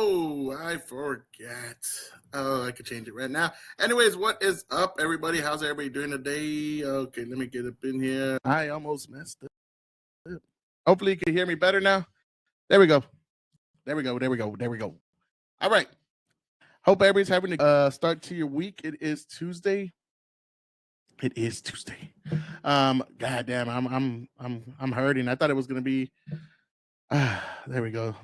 Oh, I forget. Oh, I could change it right now. Anyways, what is up, everybody? How's everybody doing today? Okay, let me get up in here. I almost messed up. Hopefully, you can hear me better now. There we go. There we go. All right. Hope everybody's having a start to your week. It is Tuesday. Goddamn, I'm hurting. I thought it was gonna be. There we go.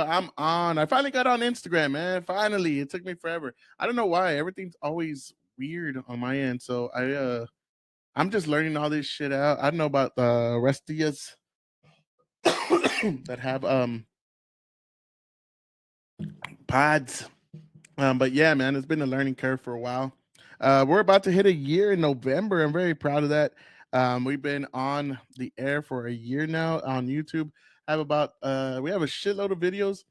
I'm on. I finally got on Instagram, man. Finally, it took me forever. I don't know why. Everything's always weird on my end. So I'm just learning all this shit out. I don't know about the rest of yous that have pods. But yeah, man, it's been a learning curve for a while. We're about to hit a year in November. I'm very proud of that. We've been on the air for a year now on YouTube. We have a shitload of videos.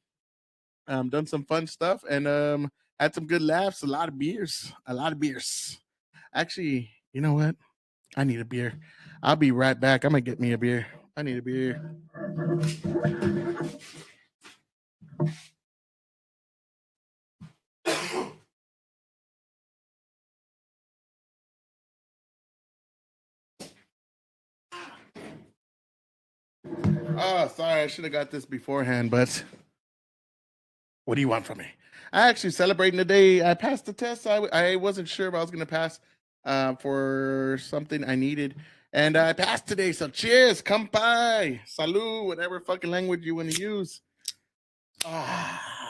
Done some fun stuff and had some good laughs. A lot of beers. Actually, you know what? I need a beer. I'll be right back. I'm gonna get me a beer. I need a beer. Oh, sorry, I should have got this beforehand, but what do you want from me? I actually celebrating the day I passed the test. I wasn't sure if I was going to pass for something I needed, and I passed today. So cheers, kampai, salud, whatever fucking language you want to use.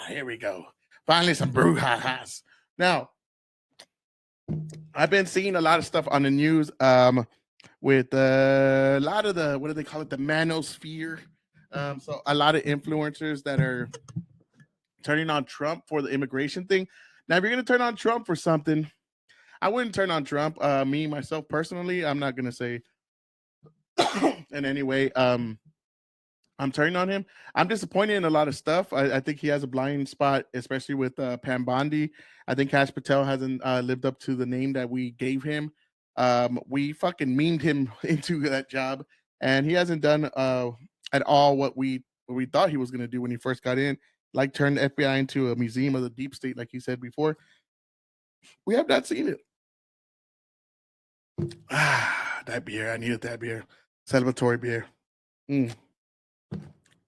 Here we go. Finally, some brouhahas. Now, I've been seeing a lot of stuff on the news with a lot of the, what do they call it, the manosphere. So a lot of influencers that are turning on Trump for the immigration thing. Now, if you're going to turn on Trump for something, I wouldn't turn on Trump. Me, myself, personally, I'm not going to say in any way I'm turning on him. I'm disappointed in a lot of stuff. I think he has a blind spot, especially with Pam Bondi. I think Kash Patel hasn't lived up to the name that we gave him. We fucking memed him into that job, and he hasn't done at all what we thought he was going to do when he first got in, like turn the FBI into a museum of the deep state, like he said before. We have not seen it. That beer. I needed that beer. Celebratory beer.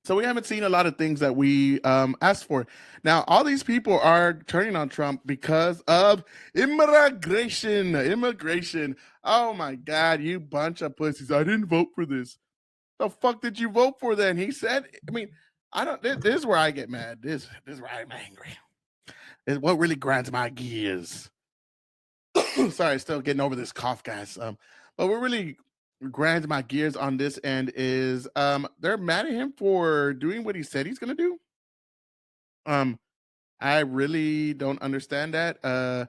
So we haven't seen a lot of things that we asked for. Now, all these people are turning on Trump because of immigration. Oh my God, you bunch of pussies. I didn't vote for this. The fuck did you vote for then? He said, I mean, this is where I get mad. This is where I'm angry. It's what really grinds my gears. Sorry, still getting over this cough, guys. But what really grinds my gears on this end is they're mad at him for doing what he said he's gonna do. I really don't understand that.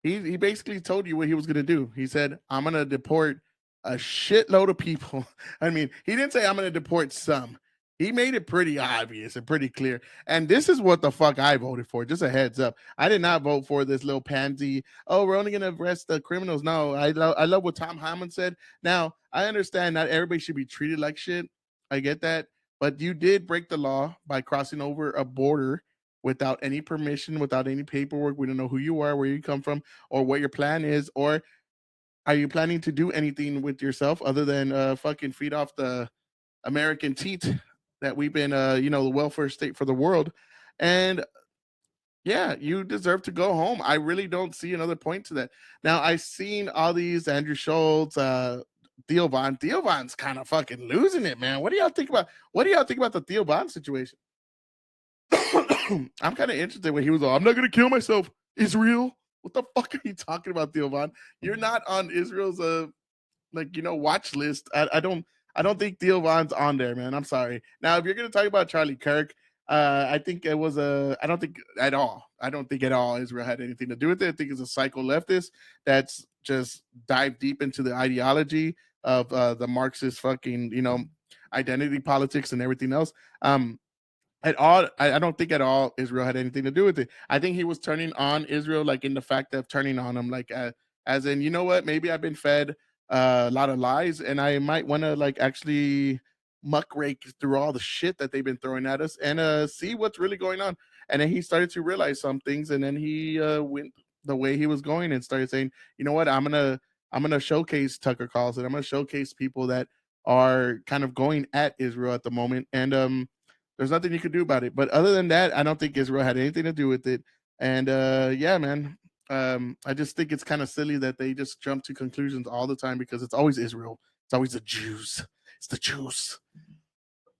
He basically told you what he was gonna do. He said, I'm gonna deport a shitload of people. I mean, he didn't say I'm gonna deport some. He made it pretty obvious and pretty clear. And this is what the fuck I voted for. Just a heads up. I did not vote for this little pansy. Oh, we're only going to arrest the criminals. No, I love what Tom Hammond said. Now, I understand not everybody should be treated like shit. I get that. But you did break the law by crossing over a border without any permission, without any paperwork. We don't know who you are, where you come from, or what your plan is. Or are you planning to do anything with yourself other than fucking feed off the American teat that we've been, the welfare state for the world. And yeah, you deserve to go home. I really don't see another point to that. Now, I've seen all these Andrew Schultz, Theo Von. Theo Von's kind of fucking losing it, man. What do y'all think about the Theo Von situation? I'm kind of interested when he was I'm not gonna kill myself. Israel? What the fuck are you talking about, Theo Von? You're not on Israel's watch list. I don't think Theo Von's on there, man. I'm sorry. Now, if you're gonna talk about Charlie Kirk, I think it was I don't think at all Israel had anything to do with it. I think it's a psycho leftist that's just dived deep into the ideology of the Marxist fucking, identity politics and everything else. At all, I don't think at all Israel had anything to do with it. I think he was turning on Israel, like in the fact of turning on them, like as in, you know what, maybe I've been fed a lot of lies and I might want to like actually muckrake through all the shit that they've been throwing at us and see what's really going on. And then he started to realize some things, and then he went the way he was going and started saying, you know what, I'm gonna showcase Tucker Carlson. I'm gonna showcase people that are kind of going at Israel at the moment, and there's nothing you could do about it. But other than that, I don't think Israel had anything to do with it. And yeah, man, I just think it's kind of silly that they just jump to conclusions all the time because it's always Israel. It's always the Jews. It's the Jews.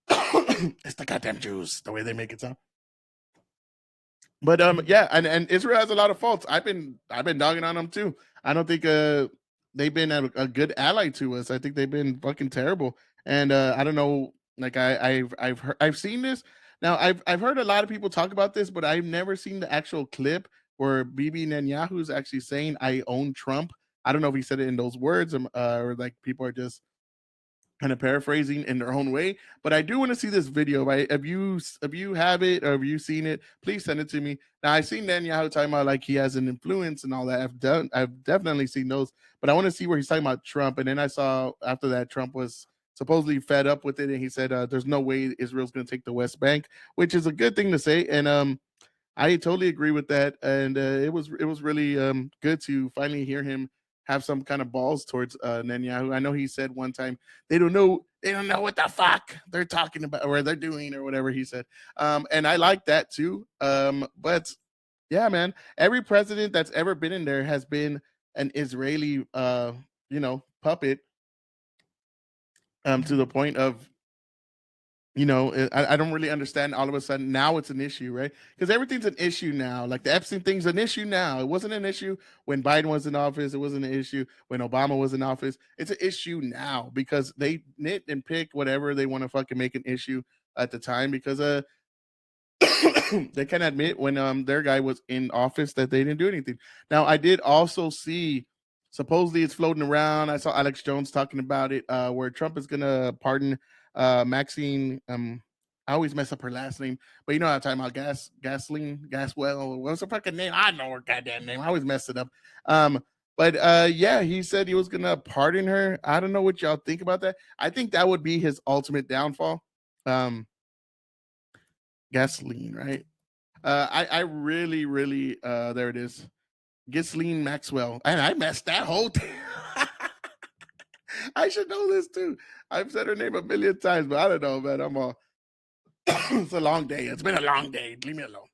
It's the goddamn Jews. The way they make it sound. But yeah, and Israel has a lot of faults. I've been dogging on them too. I don't think they've been a good ally to us. I think they've been fucking terrible. And I don't know, like I've seen this. Now I've heard a lot of people talk about this, but I've never seen the actual clip where Bibi Netanyahu is actually saying I own Trump. I don't know if he said it in those words, or like people are just kind of paraphrasing in their own way. But I do want to see this video, right? If you have it or have you seen it, please send it to me. Now I've seen Netanyahu talking about like he has an influence and all that. I've definitely seen those, but I want to see where he's talking about Trump. And then I saw after that Trump was supposedly fed up with it, and he said, "There's no way Israel's going to take the West Bank," which is a good thing to say. And I totally agree with that, and it was really good to finally hear him have some kind of balls towards Netanyahu. I know he said one time they don't know what the fuck they're talking about or they're doing or whatever he said, and I like that too. But yeah, man, every president that's ever been in there has been an Israeli, puppet, to the point of I don't really understand all of a sudden now it's an issue, right? Because everything's an issue now. Like the Epstein thing's an issue now. It wasn't an issue when Biden was in office. It wasn't an issue when Obama was in office. It's an issue now because they nit and pick whatever they want to fucking make an issue at the time because they can admit when their guy was in office that they didn't do anything. Now I did also see supposedly it's floating around. I saw Alex Jones talking about it, where Trump is gonna pardon Maxine. I always mess up her last name, but you know I'm talking about gasoline, Gaswell. What's her fucking name? I know her goddamn name. I always mess it up. But yeah, he said he was gonna pardon her. I don't know what y'all think about that. I think that would be his ultimate downfall. Um, Gasoline, right? I really, really, there it is. Ghislaine Maxwell. And I messed that whole thing. I should know this too. I've said her name a million times, but I don't know, man. I'm all, it's a long day. It's been a long day. Leave me alone.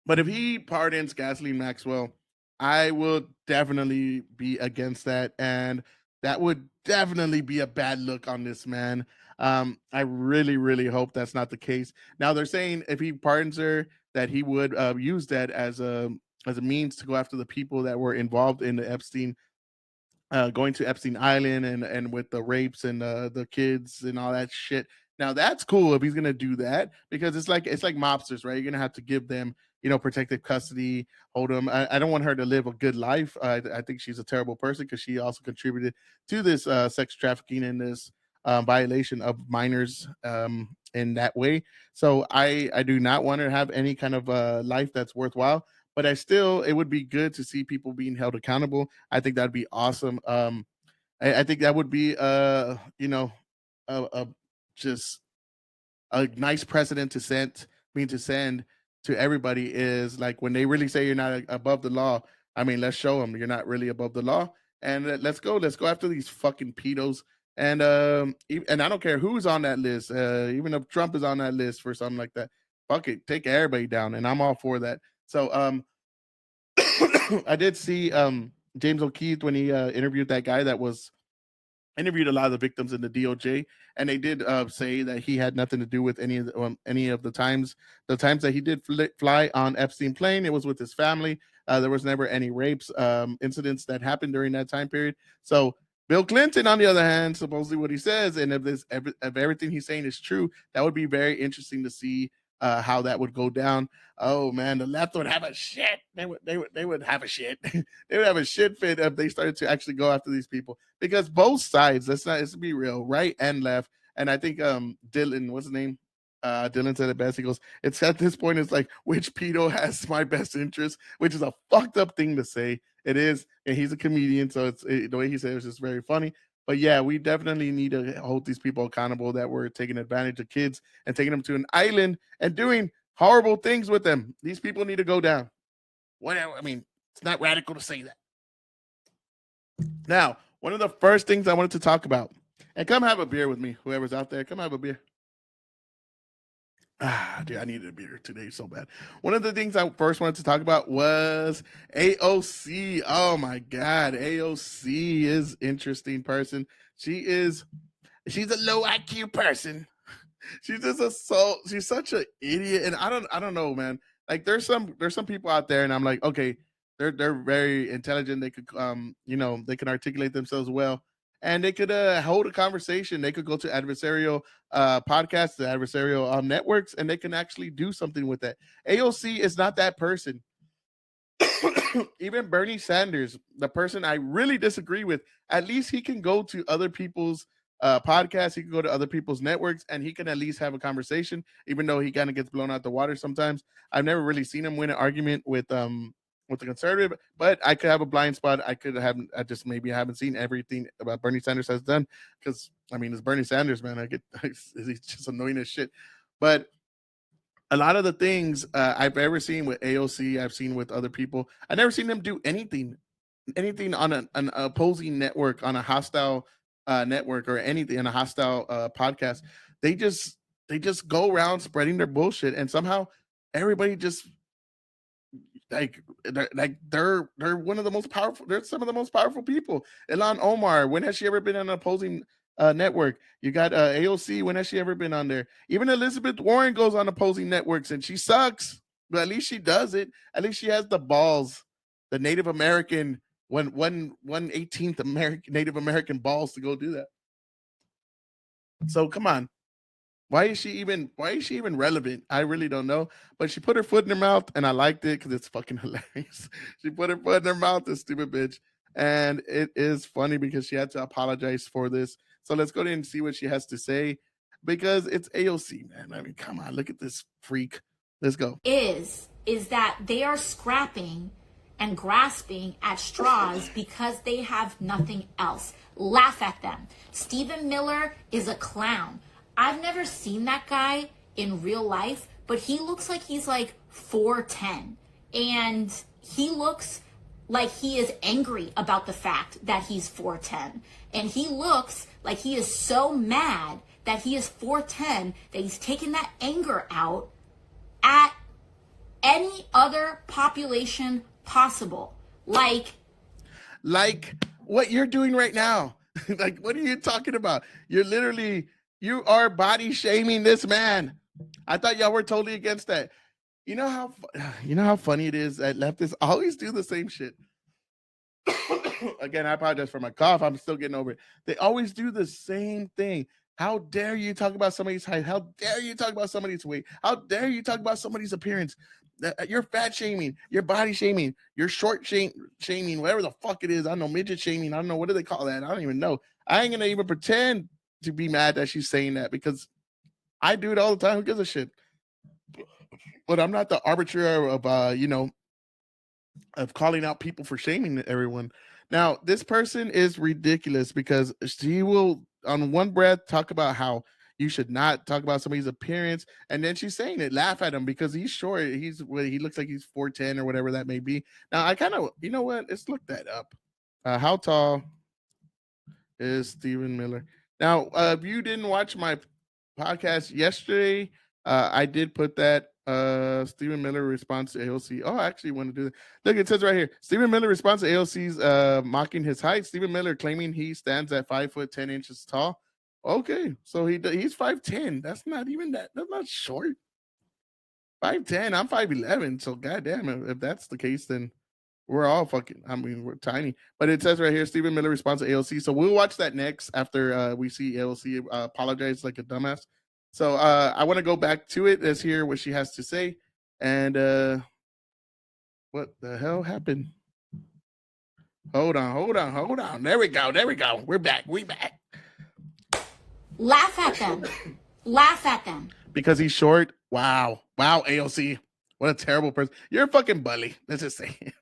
But if he pardons Gasoline Maxwell, I will definitely be against that. And that would definitely be a bad look on this man. I really, really hope that's not the case. Now they're saying if he pardons her, that he would use that as a means to go after the people that were involved in the Epstein, going to Epstein Island and with the rapes and the kids and all that shit. Now that's cool if he's gonna do that because it's like mobsters, right? You're gonna have to give them protective custody, hold them. I don't want her to live a good life. I think she's a terrible person because she also contributed to this sex trafficking and this violation of minors in that way. So I do not want her to have any kind of life that's worthwhile. But it would be good to see people being held accountable. I think that'd be awesome. I think that would be a just a nice precedent to send to everybody is like when they really say you're not above the law. I mean, let's show them you're not really above the law, and let's go after these fucking pedos. And and I don't care who's on that list, even if Trump is on that list for something like that. Fuck it, take everybody down, and I'm all for that. So I did see James O'Keefe when he interviewed that guy that was interviewed a lot of the victims in the DOJ, and they did say that he had nothing to do with any of the times that he did fly on Epstein plane. It was with his family. There was never any rapes incidents that happened during that time period. So Bill Clinton, on the other hand, supposedly what he says, and if everything he's saying is true, that would be very interesting to see how that would go down. Oh man, the left would have a shit. They would have a shit. They would have a shit fit if they started to actually go after these people because both sides. Let's be real, right and left. And I think Dylan, what's his name? Dylan said it best. He goes, "It's at this point, it's like which pedo has my best interest," which is a fucked up thing to say. It is, and he's a comedian, so the way he said it was just very funny. But yeah, we definitely need to hold these people accountable that were taking advantage of kids and taking them to an island and doing horrible things with them. These people need to go down. Whatever. I mean, it's not radical to say that. Now, one of the first things I wanted to talk about, and come have a beer with me, whoever's out there, come have a beer. Dude, I needed a beer today so bad. One of the things I first wanted to talk about was AOC. Oh my God, AOC is interesting person. She's a low IQ person. She's just she's such an idiot, and I don't know, man. Like there's some people out there, and I'm like, okay, they're very intelligent. They could they can articulate themselves well, and they could hold a conversation. They could go to adversarial podcasts, the adversarial networks, and they can actually do something with that. AOC is not that person. Even Bernie Sanders, the person I really disagree with, at least he can go to other people's podcasts, he can go to other people's networks, and he can at least have a conversation, even though he kind of gets blown out the water sometimes. I've never really seen him win an argument with the conservative, but I could have a blind spot. I haven't seen everything about Bernie Sanders has done, because I mean, it's Bernie Sanders, man. He's just annoying as shit. But a lot of the things I've ever seen with AOC, I've seen with other people. I've never seen them do anything on an opposing network, on a hostile network, or anything on a hostile podcast. They just go around spreading their bullshit, and somehow everybody just they're one of the most powerful. They're some of the most powerful people. Ilhan Omar, when has she ever been on an opposing network? You got AOC, when has she ever been on there? Even Elizabeth Warren goes on opposing networks, and she sucks, but at least she does it. At least she has the balls, the Native American 1/18th American Native American balls to go do that. So come on. Why is she even relevant? I really don't know. But she put her foot in her mouth, and I liked it because it's fucking hilarious. She put her foot in her mouth, this stupid bitch. And it is funny because she had to apologize for this. So let's go ahead and see what she has to say, because it's AOC, man. I mean, come on, look at this freak. Let's go. Is that they are scrapping and grasping at straws because they have nothing else. Laugh at them. Stephen Miller is a clown. I've never seen that guy in real life, but he looks like he's like 4'10", and he looks like he is angry about the fact that he's 4'10", and he looks like he is so mad that he is 4'10", that he's taking that anger out at any other population possible. Like what you're doing right now. Like, what are you talking about? You are body shaming this man. I thought y'all were totally against that. You know how funny it is that leftists always do the same shit. Again, I apologize for my cough. I'm still getting over it. They always do the same thing. How dare you talk about somebody's height? How dare you talk about somebody's weight? How dare you talk about somebody's appearance? You're fat shaming, you're body shaming, you're short shaming, whatever the fuck it is. I don't know, midget shaming. I don't know, what do they call that? I don't even know. I ain't gonna even pretend to be mad that she's saying that, because I do it all the time. Who gives a shit? But I'm not the arbiter of of calling out people for shaming everyone. Now, this person is ridiculous, because she will on one breath talk about how you should not talk about somebody's appearance, and then she's saying it, laugh at him because he's short. He looks like he's 4'10" or whatever that may be. Now, I kind of, you know what? Let's look that up. How tall is Stephen Miller? Now, if you didn't watch my podcast yesterday, I did put that Stephen Miller response to AOC. Oh, I actually want to do that. Look, it says right here, Stephen Miller responds to AOC's mocking his height. Stephen Miller claiming he stands at 5'10" tall. Okay, so he's 5'10". That's not even that. That's not short. 5'10". I'm 5'11". So goddamn, if that's the case, then we're all fucking. I mean, we're tiny. But it says right here, Stephen Miller responds to AOC. So we'll watch that next after we see AOC apologize like a dumbass. So I want to go back to it. Let's hear what she has to say. And what the hell happened? Hold on. There we go. We're back. Laugh at them. Laugh at them. Because he's short? Wow, AOC. What a terrible person. You're a fucking bully. Let's just say it.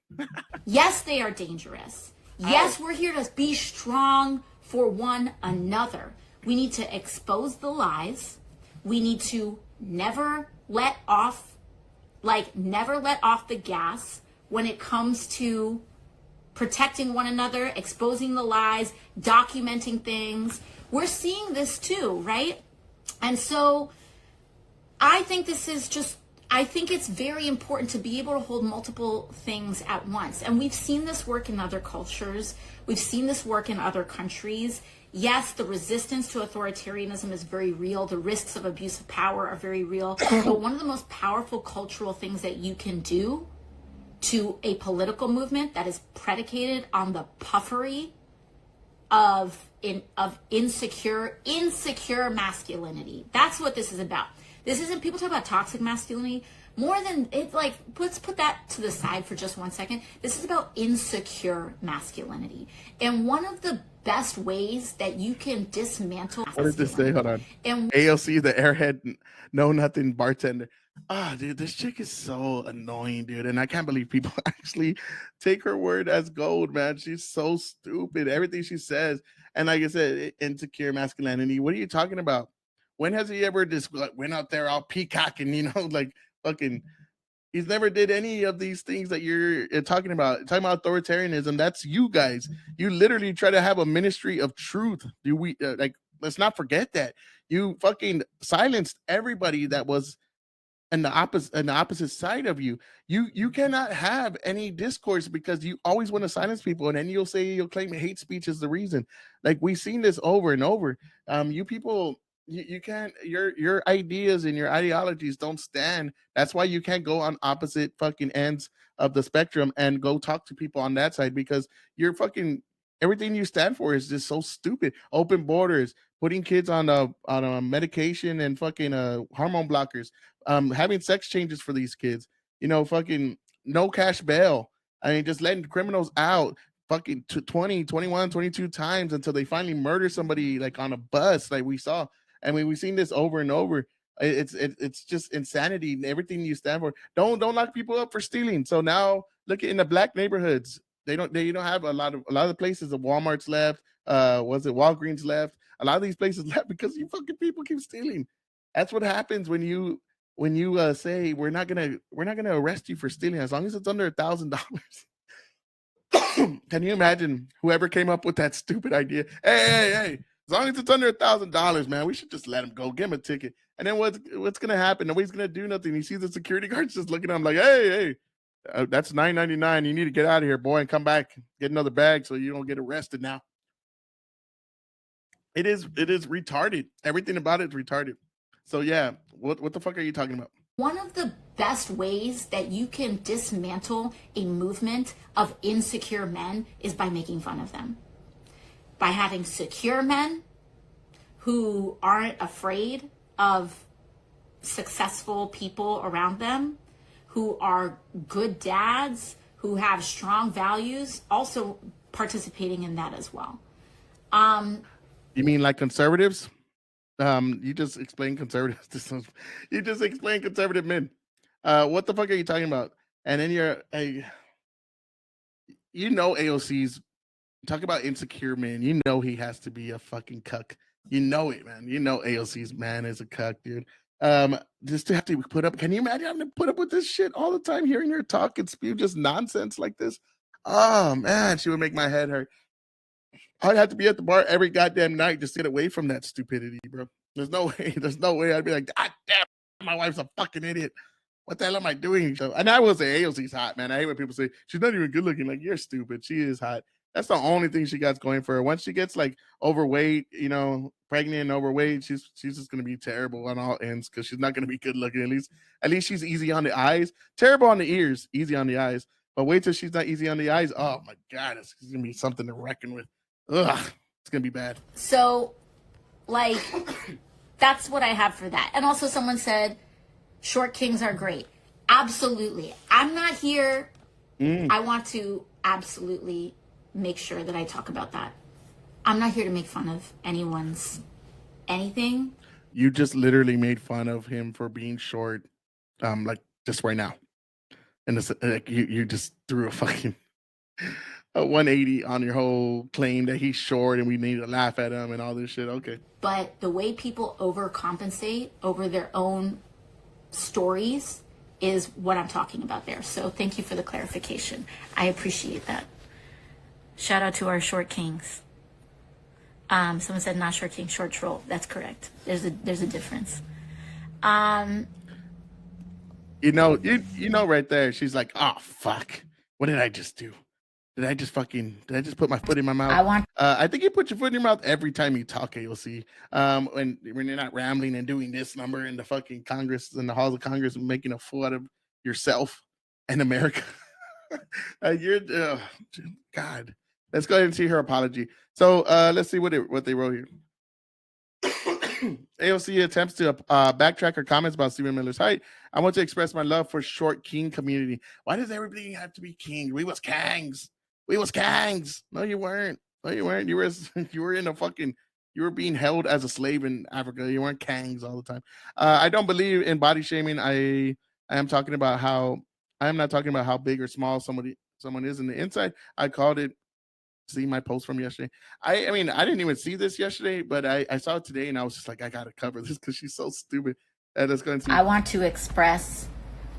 Yes, they are dangerous. Yes, we're here to be strong for one another. We need to expose the lies. We need to never let off like never let off the gas when it comes to protecting one another, exposing the lies, documenting things. We're seeing this too, right? And so I think I think it's very important to be able to hold multiple things at once. And we've seen this work in other cultures. We've seen this work in other countries. Yes, the resistance to authoritarianism is very real. The risks of abuse of power are very real. But one of the most powerful cultural things that you can do to a political movement that is predicated on the puffery of insecure masculinity. That's what this is about. This isn't, people talk about toxic masculinity. More than it, like, let's put that to the side for just 1 second. This is about insecure masculinity. And one of the best ways that you can dismantle. What did this say? Hold on. And AOC, the airhead, know nothing bartender. Ah, dude, this chick is so annoying, dude. And I can't believe people actually take her word as gold, man. She's so stupid. Everything she says. And like I said, insecure masculinity. What are you talking about? When has he ever just went out there all peacocking, like fucking, he's never did any of these things that you're talking about. Talking about authoritarianism, that's you guys. You literally try to have a ministry of truth. Do we let's not forget that. You fucking silenced everybody that was and the opposite side of you. You cannot have any discourse because you always want to silence people, and then you'll claim hate speech is the reason. Like, we've seen this over and over. You people, you can't, your ideas and your ideologies don't stand. That's why you can't go on opposite fucking ends of the spectrum and go talk to people on that side, because you're fucking, everything you stand for is just so stupid. Open borders, putting kids on a medication and fucking hormone blockers, having sex changes for these kids, fucking no cash bail. I mean, just letting criminals out fucking 20, 21, 22 times until they finally murder somebody, like on a bus, like we saw. I mean, we've seen this over and over. It's just insanity and everything you stand for. Don't lock people up for stealing. So now look at in the black neighborhoods. They don't have a lot of the places. The Walmart's left. Was it Walgreens left? A lot of these places left because you fucking people keep stealing. That's what happens when you say we're not gonna arrest you for stealing as long as it's under $1,000. Can you imagine whoever came up with that stupid idea? Hey, as long as it's under $1,000, man, we should just let him go, give him a ticket. And then what's gonna happen? Nobody's gonna do nothing. You see the security guards just looking at him like, hey, that's $9.99. You need to get out of here, boy, and come back, get another bag so you don't get arrested now. It is retarded. Everything about it is retarded. So yeah, what the fuck are you talking about? One of the best ways that you can dismantle a movement of insecure men is by making fun of them. By having secure men who aren't afraid of successful people around them, who are good dads, who have strong values, also participating in that as well. You mean like conservatives? You just explained conservatives. You just explained conservative men. What the fuck are you talking about? And then AOC's talk about insecure men. You know he has to be a fucking cuck. You know it, man. You know AOC's man is a cuck, dude. Just to have to put up. Can you imagine having to put up with this shit all the time, hearing her talk and spew just nonsense like this? Oh man, she would make my head hurt. I'd have to be at the bar every goddamn night just to get away from that stupidity, bro. There's no way I'd be like, God damn, my wife's a fucking idiot. What the hell am I doing? And I will say AOC's hot, man. I hate when people say she's not even good looking. Like, you're stupid. She is hot. That's the only thing she got going for her. Once she gets like overweight, pregnant and overweight, she's just gonna be terrible on all ends because she's not gonna be good looking. At least she's easy on the eyes, terrible on the ears, easy on the eyes. But wait till she's not easy on the eyes. Oh my God, it's gonna be something to reckon with. Ugh, it's gonna be bad. So, like, that's what I have for that. And also, someone said short kings are great. Absolutely. I'm not here. I want to absolutely make sure that I talk about that. I'm not here to make fun of anyone's anything. You just literally made fun of him for being short, like just right now, and it's like you just threw a fucking a 180 on your whole claim that he's short and we need to laugh at him and all this shit. Okay. But the way people overcompensate over their own stories is what I'm talking about there. So thank you for the clarification. I appreciate that. Shout out to our short kings. Someone said not short king, short troll. That's correct. There's a difference. You know right there, she's like, oh fuck, what did I just do? Did I just put my foot in my mouth? I think you put your foot in your mouth every time you talk, AOC. When you're not rambling and doing this number in the fucking Congress, in the halls of Congress, and making a fool out of yourself and America. God. Let's go ahead and see her apology. So let's see what they wrote here. AOC attempts to backtrack her comments about Stephen Miller's height. I want to express my love for short king community. Why does everybody have to be king? We was kangs. No, you weren't. You were in a fucking, you were being held as a slave in Africa. You weren't kangs all the time. I don't believe in body shaming. I am not talking about how big or small someone is in the inside. I called it. See my post from yesterday. I mean, I didn't even see this yesterday, but I saw it today, and I was just like, I gotta cover this because she's so stupid. Let's go and see. I want to express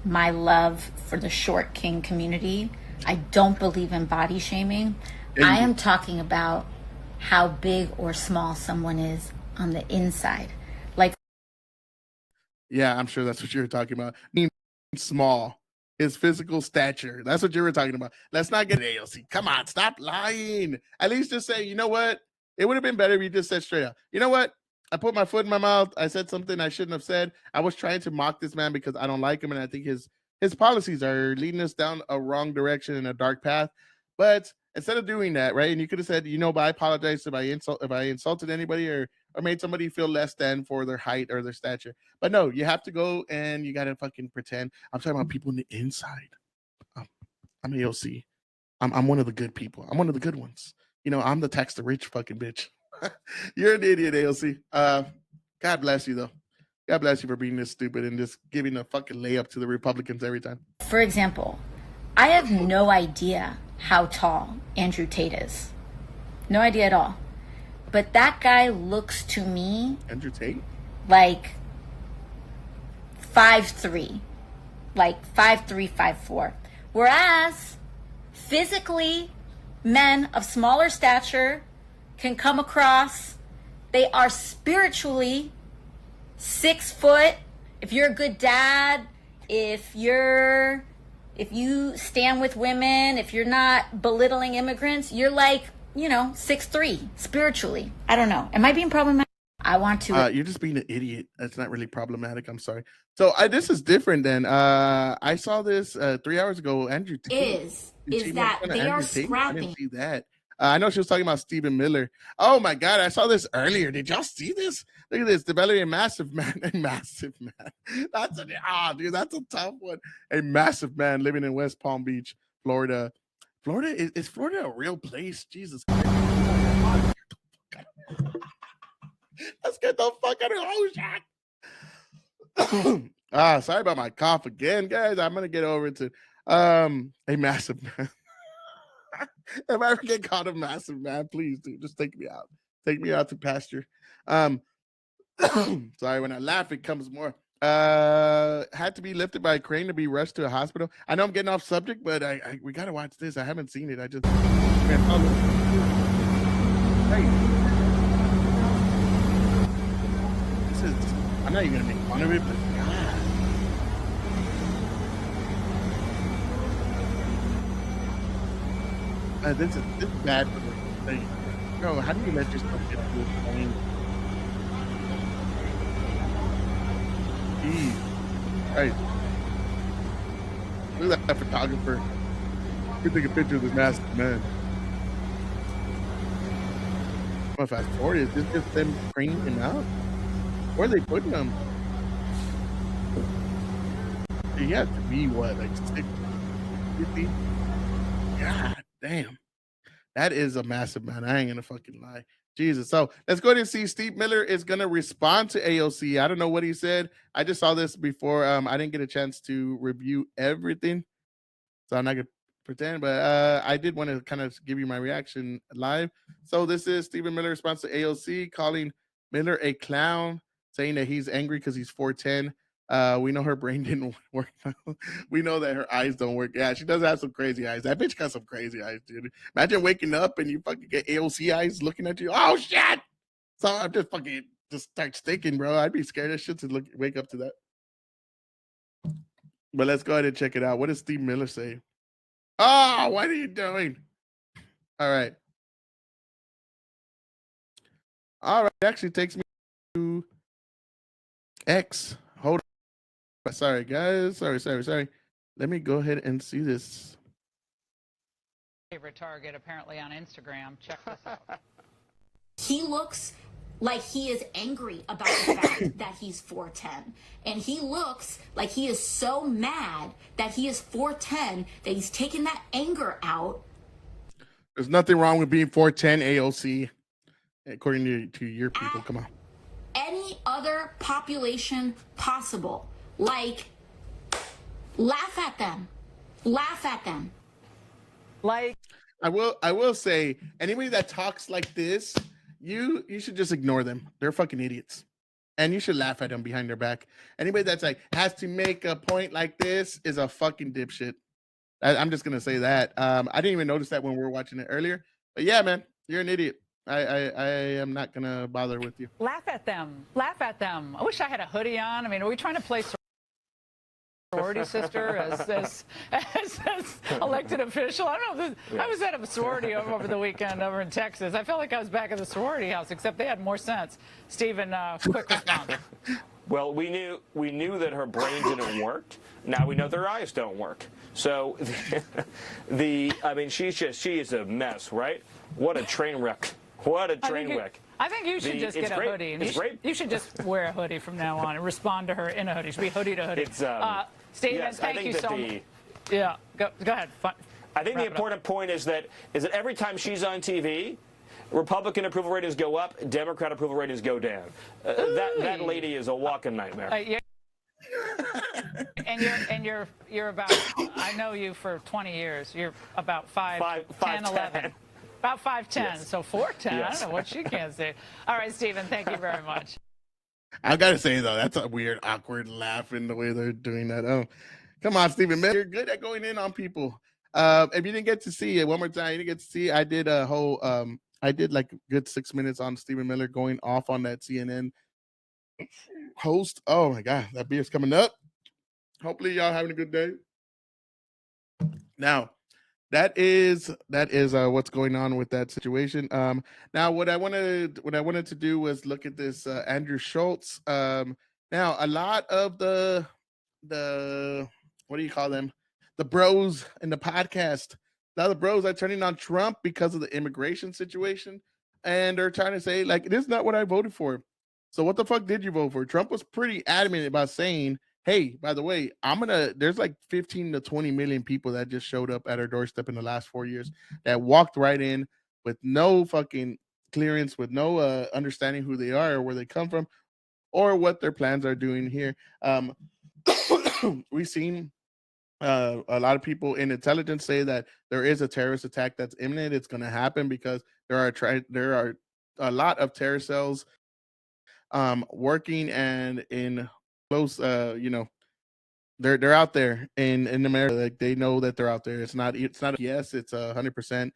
my love for the short king community. I don't believe in body shaming. I am talking about how big or small someone is on the inside. Like, yeah, I'm sure that's what you were talking about. Being small, his physical stature. That's what you were talking about. Let's not get AOC. Come on, stop lying. At least just say, you know what? It would have been better if you just said straight up, you know what? I put my foot in my mouth. I said something I shouldn't have said. I was trying to mock this man because I don't like him, and I think his policies are leading us down a wrong direction and a dark path. But instead of doing that, right? And you could have said, you know, but I apologize if I insulted anybody or made somebody feel less than for their height or their stature. But no, you have to go and you gotta fucking pretend. I'm talking about people on the inside. I'm AOC. I'm one of the good people. I'm one of the good ones. You know, I'm the tax the rich fucking bitch. You're an idiot, AOC. God bless you though. God bless you for being this stupid and just giving a fucking layup to the Republicans every time. For example, I have no idea how tall Andrew Tate is. No idea at all. But that guy looks to me, Andrew Tate, like 5'3", like 5'3", 5'4". Whereas physically, men of smaller stature can come across. They are spiritually 6 foot. If you're a good dad, if you stand with women, if you're not belittling immigrants, you're like, 6'3" spiritually. I don't know. Am I being problematic? I want to. You're just being an idiot. That's not really problematic. I'm sorry. So this is different then. I saw this 3 hours ago. Andrew Tate is that they are scrapping. I didn't see that. I know she was talking about Stephen Miller. Oh my God, I saw this earlier. Did y'all see this? Look at this, developing a massive man. A massive man. That's a tough one. A massive man living in West Palm Beach, Florida. Florida is Florida a real place? Jesus Christ. Let's get the fuck out of the ocean. Sorry about my cough again, guys. I'm gonna get over to a massive man. If I ever get caught a massive man, please do just take me out. Take me out to pasture. Sorry, when I laugh, it comes more. Had to be lifted by a crane to be rushed to a hospital. I know I'm getting off subject, but we gotta watch this. I haven't seen it. I just I'm not even gonna make fun of it, but God. This is bad for the thing. Bro, how do you let yourself get to this plane? Jeez. Right. Look at that photographer. You take a picture of this masked man. Well, fast forward, is this just them craning him out? Where are they putting him? He has to be what, like 650? God damn. That is a massive man. I ain't gonna fucking lie. Jesus. So let's go ahead and see. Steve Miller is gonna respond to AOC. I don't know what he said. I just saw this before. I didn't get a chance to review everything, so I'm not gonna pretend, but I did want to kind of give you my reaction live. So this is Stephen Miller response to AOC, calling Miller a clown, saying that he's angry because he's 4'10". We know her brain didn't work. We know that her eyes don't work. Yeah, she does have some crazy eyes. That bitch got some crazy eyes, dude. Imagine waking up and you fucking get AOC eyes looking at you. Oh shit! So I'm just fucking just start stinking, bro. I'd be scared as shit to wake up to that. But let's go ahead and check it out. What does Steve Miller say? Oh, what are you doing? All right. All right. It actually takes me to X. Hold on. Sorry, guys. Sorry. Let me go ahead and see this. Favorite target apparently on Instagram. Check this out. He looks like he is angry about the fact that he's 4'10. And he looks like he is so mad that he is 4'10 that he's taking that anger out. There's nothing wrong with being 4'10 AOC, according to your people. Come on. Any other population possible. Like, laugh at them. Laugh at them. Like, I will say, anybody that talks like this, you should just ignore them. They're fucking idiots. And you should laugh at them behind their back. Anybody that's like has to make a point like this is a fucking dipshit. I'm just gonna say that. I didn't even notice that when we were watching it earlier. But yeah, man, you're an idiot. I am not gonna bother with you. laugh at them. Laugh at them. I wish I had a hoodie on. I mean, are we trying to play sorority sister as elected official? I don't know. I was at a sorority over the weekend over in Texas. I felt like I was back at the sorority house, except they had more sense. Stephen, quick response. Well, we knew that her brain didn't work. Now we know that her eyes don't work. So I mean, she is a mess, right? What a train wreck. What a train wreck. I think you should just get a hoodie. And you should just wear a hoodie from now on and respond to her in a hoodie. It should be hoodie to hoodie. Stephen, yes, thank you so much. Yeah, go ahead. I think the important point is that every time she's on TV, Republican approval ratings go up, Democrat approval ratings go down. That lady is a walking nightmare. And you're about, I know you for 20 years. You're about 5'10", 11. About 5'10", yes. So 4'10", yes. I don't know what she can say. All right, Stephen, thank you very much. I gotta say though, that's a weird, awkward laugh in the way they're doing that. Oh, come on, Stephen, man, you're good at going in on people. If you didn't get to see it one more time, you didn't get to see. I did a whole, I did like a good 6 minutes on Stephen Miller going off on that CNN host. Oh my god, that beer's coming up. Hopefully, y'all having a good day. Now, that is what's going on with that situation. Now what I wanted to do was look at this Andrew Schultz. Now a lot of the what do you call them, the bros in the podcast, now the bros are turning on Trump because of the immigration situation, and they're trying to say like, this is not what I voted for. So what the fuck did you vote for? Trump was pretty adamant about saying, hey, by the way, there's like 15 to 20 million people that just showed up at our doorstep in the last 4 years that walked right in with no fucking clearance, with no understanding who they are or where they come from or what their plans are doing here. We've seen a lot of people in intelligence say that there is a terrorist attack that's imminent. It's going to happen because there are a lot of terror cells working and in close, they're out there in America. Like, they know that they're out there. It's not yes, it's 100%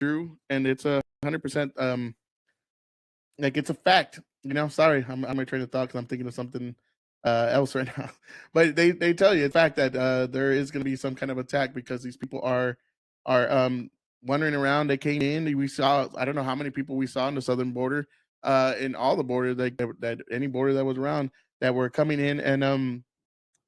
true, and it's 100% like, it's a fact. Sorry, I'm my train of thought because I'm thinking of something else right now. But they tell you, in fact, that there is going to be some kind of attack because these people are wandering around. They came in. We saw, I don't know how many people we saw on the southern border, in all the borders, that any border that was around, that were coming in. And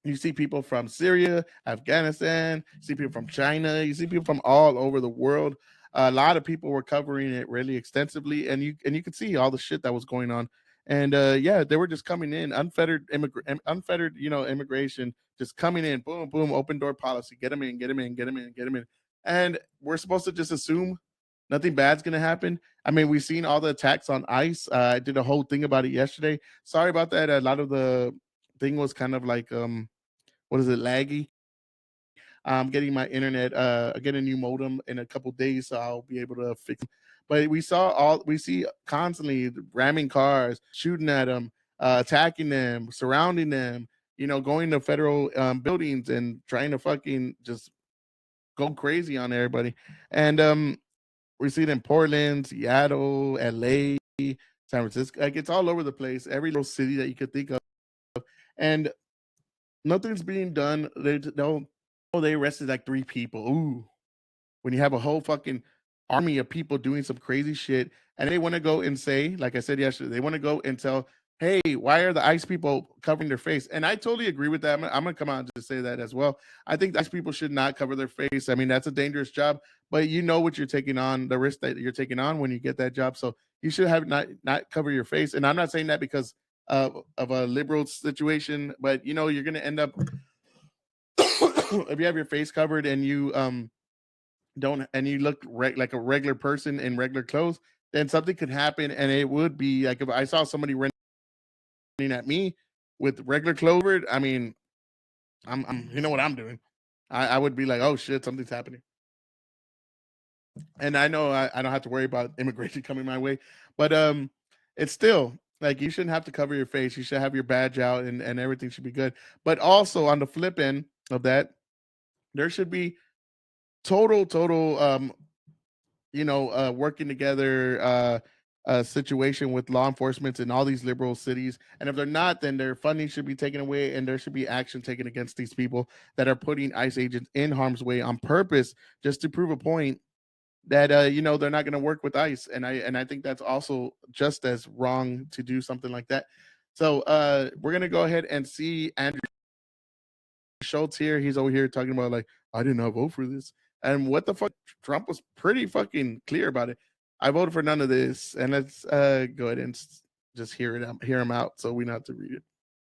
you see people from Syria, Afghanistan, you see people from China, you see people from all over the world. A lot of people were covering it really extensively, and you could see all the shit that was going on. And yeah, they were just coming in, unfettered immigration, just coming in, boom, boom, open door policy, get them in. And we're supposed to just assume nothing bad's gonna happen. I mean, we've seen all the attacks on ICE. I did a whole thing about it yesterday. Sorry about that. A lot of the thing was kind of like laggy. I'm getting my internet, get a new modem in a couple days, so I'll be able to fix it. But we see constantly ramming cars, shooting at them, attacking them, surrounding them, going to federal buildings and trying to fucking just go crazy on everybody. And we see it in Portland, Seattle, LA, San Francisco. Like, it's all over the place. Every little city that you could think of, and nothing's being done. They don't. Oh, they arrested like 3 people. Ooh, when you have a whole fucking army of people doing some crazy shit, and they want to go and say, like I said yesterday, they want to go and tell, hey, why are the ICE people covering their face? And I totally agree with that. I'm gonna come out and just say that as well. I think the ICE people should not cover their face. I mean, that's a dangerous job, but you know what you're taking on, the risk that you're taking on when you get that job. So you should have not cover your face. And I'm not saying that because of a liberal situation, but you're gonna end up if you have your face covered and you don't, and you look like a regular person in regular clothes, then something could happen. And it would be like if I saw somebody running at me with regular clothes, I mean, I'm you know what I'm doing. I would be like, oh shit, something's happening. And I know I don't have to worry about immigration coming my way, but it's still like you shouldn't have to cover your face. You should have your badge out, and everything should be good. But also on the flip end of that, there should be total working together situation with law enforcement in all these liberal cities. And if they're not, then their funding should be taken away, and there should be action taken against these people that are putting ICE agents in harm's way on purpose just to prove a point that they're not going to work with ICE. And I think that's also just as wrong to do something like that. So we're going to go ahead and see Andrew Schultz here. He's over here talking about like, I did not vote for this. And what the fuck? Trump was pretty fucking clear about it. I voted for none of this. And let's go ahead and just hear him out so we don't have to read it.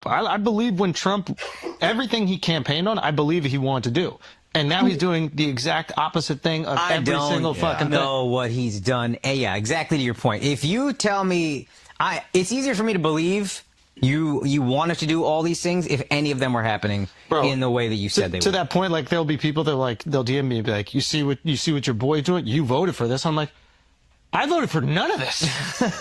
I believe when Trump, everything he campaigned on, I believe he wanted to do. And now he's doing the exact opposite thing of every single fucking thing. I don't know what he's done. Yeah, exactly to your point. If you tell me, it's easier for me to believe you wanted to do all these things if any of them were happening in the way that you said they were. To that point, like there'll be people that they'll DM me and be like, you see what your boy's doing? You voted for this. I'm like, I voted for none of this.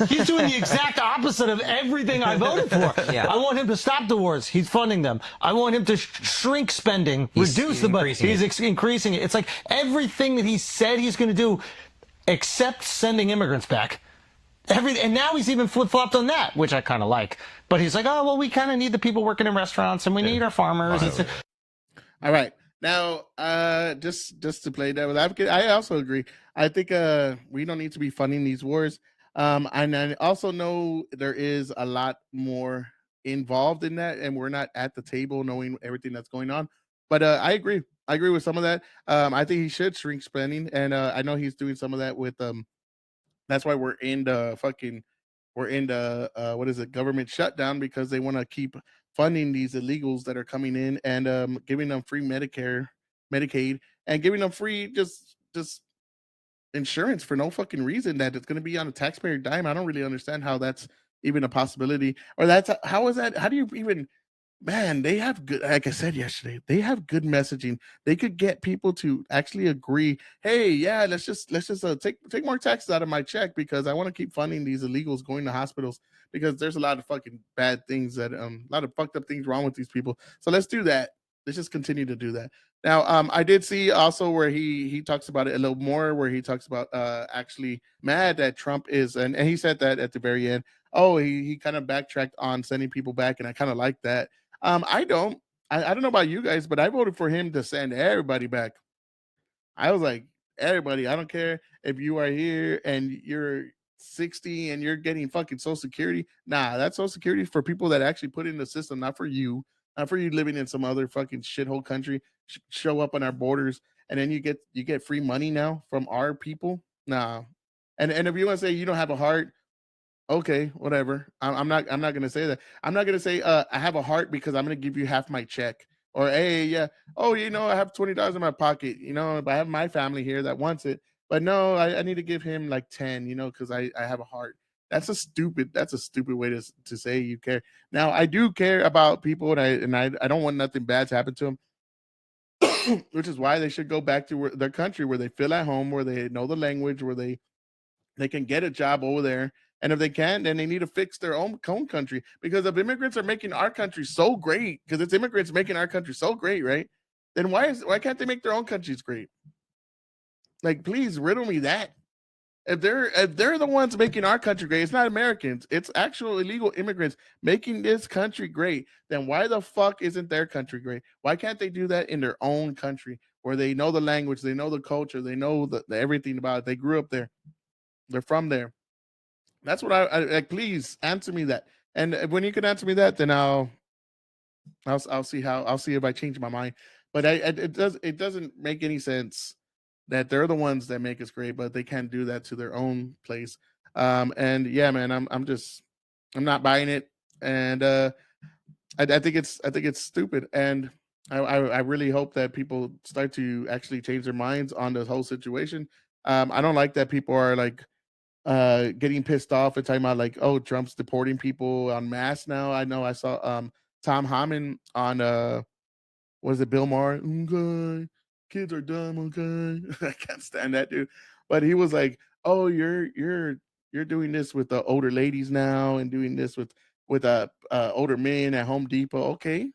He's doing the exact opposite of everything I voted for. Yeah. I want him to stop the wars. He's funding them. I want him to shrink spending, reduce the budget. He's increasing it. It's like everything that he said he's going to do, except sending immigrants back. And now he's even flip-flopped on that, which I kind of like. But he's like, oh, well, we kind of need the people working in restaurants, and we need our farmers. All right. Now, just to play devil's advocate, I also agree. I think we don't need to be funding these wars. And I also know there is a lot more involved in that, and we're not at the table knowing everything that's going on. But I agree. I agree with some of that. I think he should shrink spending, and I know he's doing some of that with that's why we're in the government shutdown, because they want to keep funding these illegals that are coming in and giving them free Medicare, Medicaid, and giving them free just insurance for no fucking reason, that it's going to be on a taxpayer dime. I don't really understand how that's even a possibility, or how is that? How do you even? Man, they have good, like I said yesterday, they have good messaging. They could get people to actually agree, hey, yeah, let's just take more taxes out of my check, because I want to keep funding these illegals going to hospitals, because there's a lot of fucking bad things that a lot of fucked up things wrong with these people. So let's do that. Let's just continue to do that. Now, I did see also where he talks about it a little more, where he talks about actually mad that Trump is, and he said that at the very end. Oh, he kind of backtracked on sending people back, and I kind of like that. I don't know about you guys, but I voted for him to send everybody back. I was like, everybody, I don't care if you are here and you're 60 and you're getting fucking Social Security. Nah, that's Social Security for people that actually put in the system, not for you. Not for you living in some other fucking shithole country, show up on our borders, and then you get free money now from our people. Nah. And if you want to say you don't have a heart, okay, whatever. I'm not gonna say that. I'm not gonna say I have a heart because I'm gonna give you half my check. Or hey, yeah, oh, I have $20 in my pocket. If I have my family here that wants it, but no, I need to give him like 10. Because I have a heart. That's a stupid way to say you care. Now, I do care about people, and I don't want nothing bad to happen to them, which is why they should go back to their country where they feel at home, where they know the language, where they can get a job over there And if they can't, then they need to fix their own country. Because if immigrants are making our country so great, because it's immigrants making our country so great, right? Then why can't they make their own countries great? Like, please riddle me that. If they're the ones making our country great, it's not Americans, it's actual illegal immigrants making this country great. Then why the fuck isn't their country great? Why can't they do that in their own country where they know the language, they know the culture, they know the everything about it? They grew up there, they're from there. That's what I like. Please answer me that. And when you can answer me that, then I'll see if I change my mind. But it doesn't make any sense that they're the ones that make us great, but they can't do that to their own place. And yeah, man, I'm not buying it. And I think it's stupid. And I really hope that people start to actually change their minds on this whole situation. I don't like that people are like getting pissed off and talking about like, oh, Trump's deporting people en masse now. I know I saw Tom Hammond on was it Bill Maher? Okay, kids are dumb, okay. I can't stand that dude. But he was like, oh, you're doing this with the older ladies now and doing this with older men at Home Depot. Okay.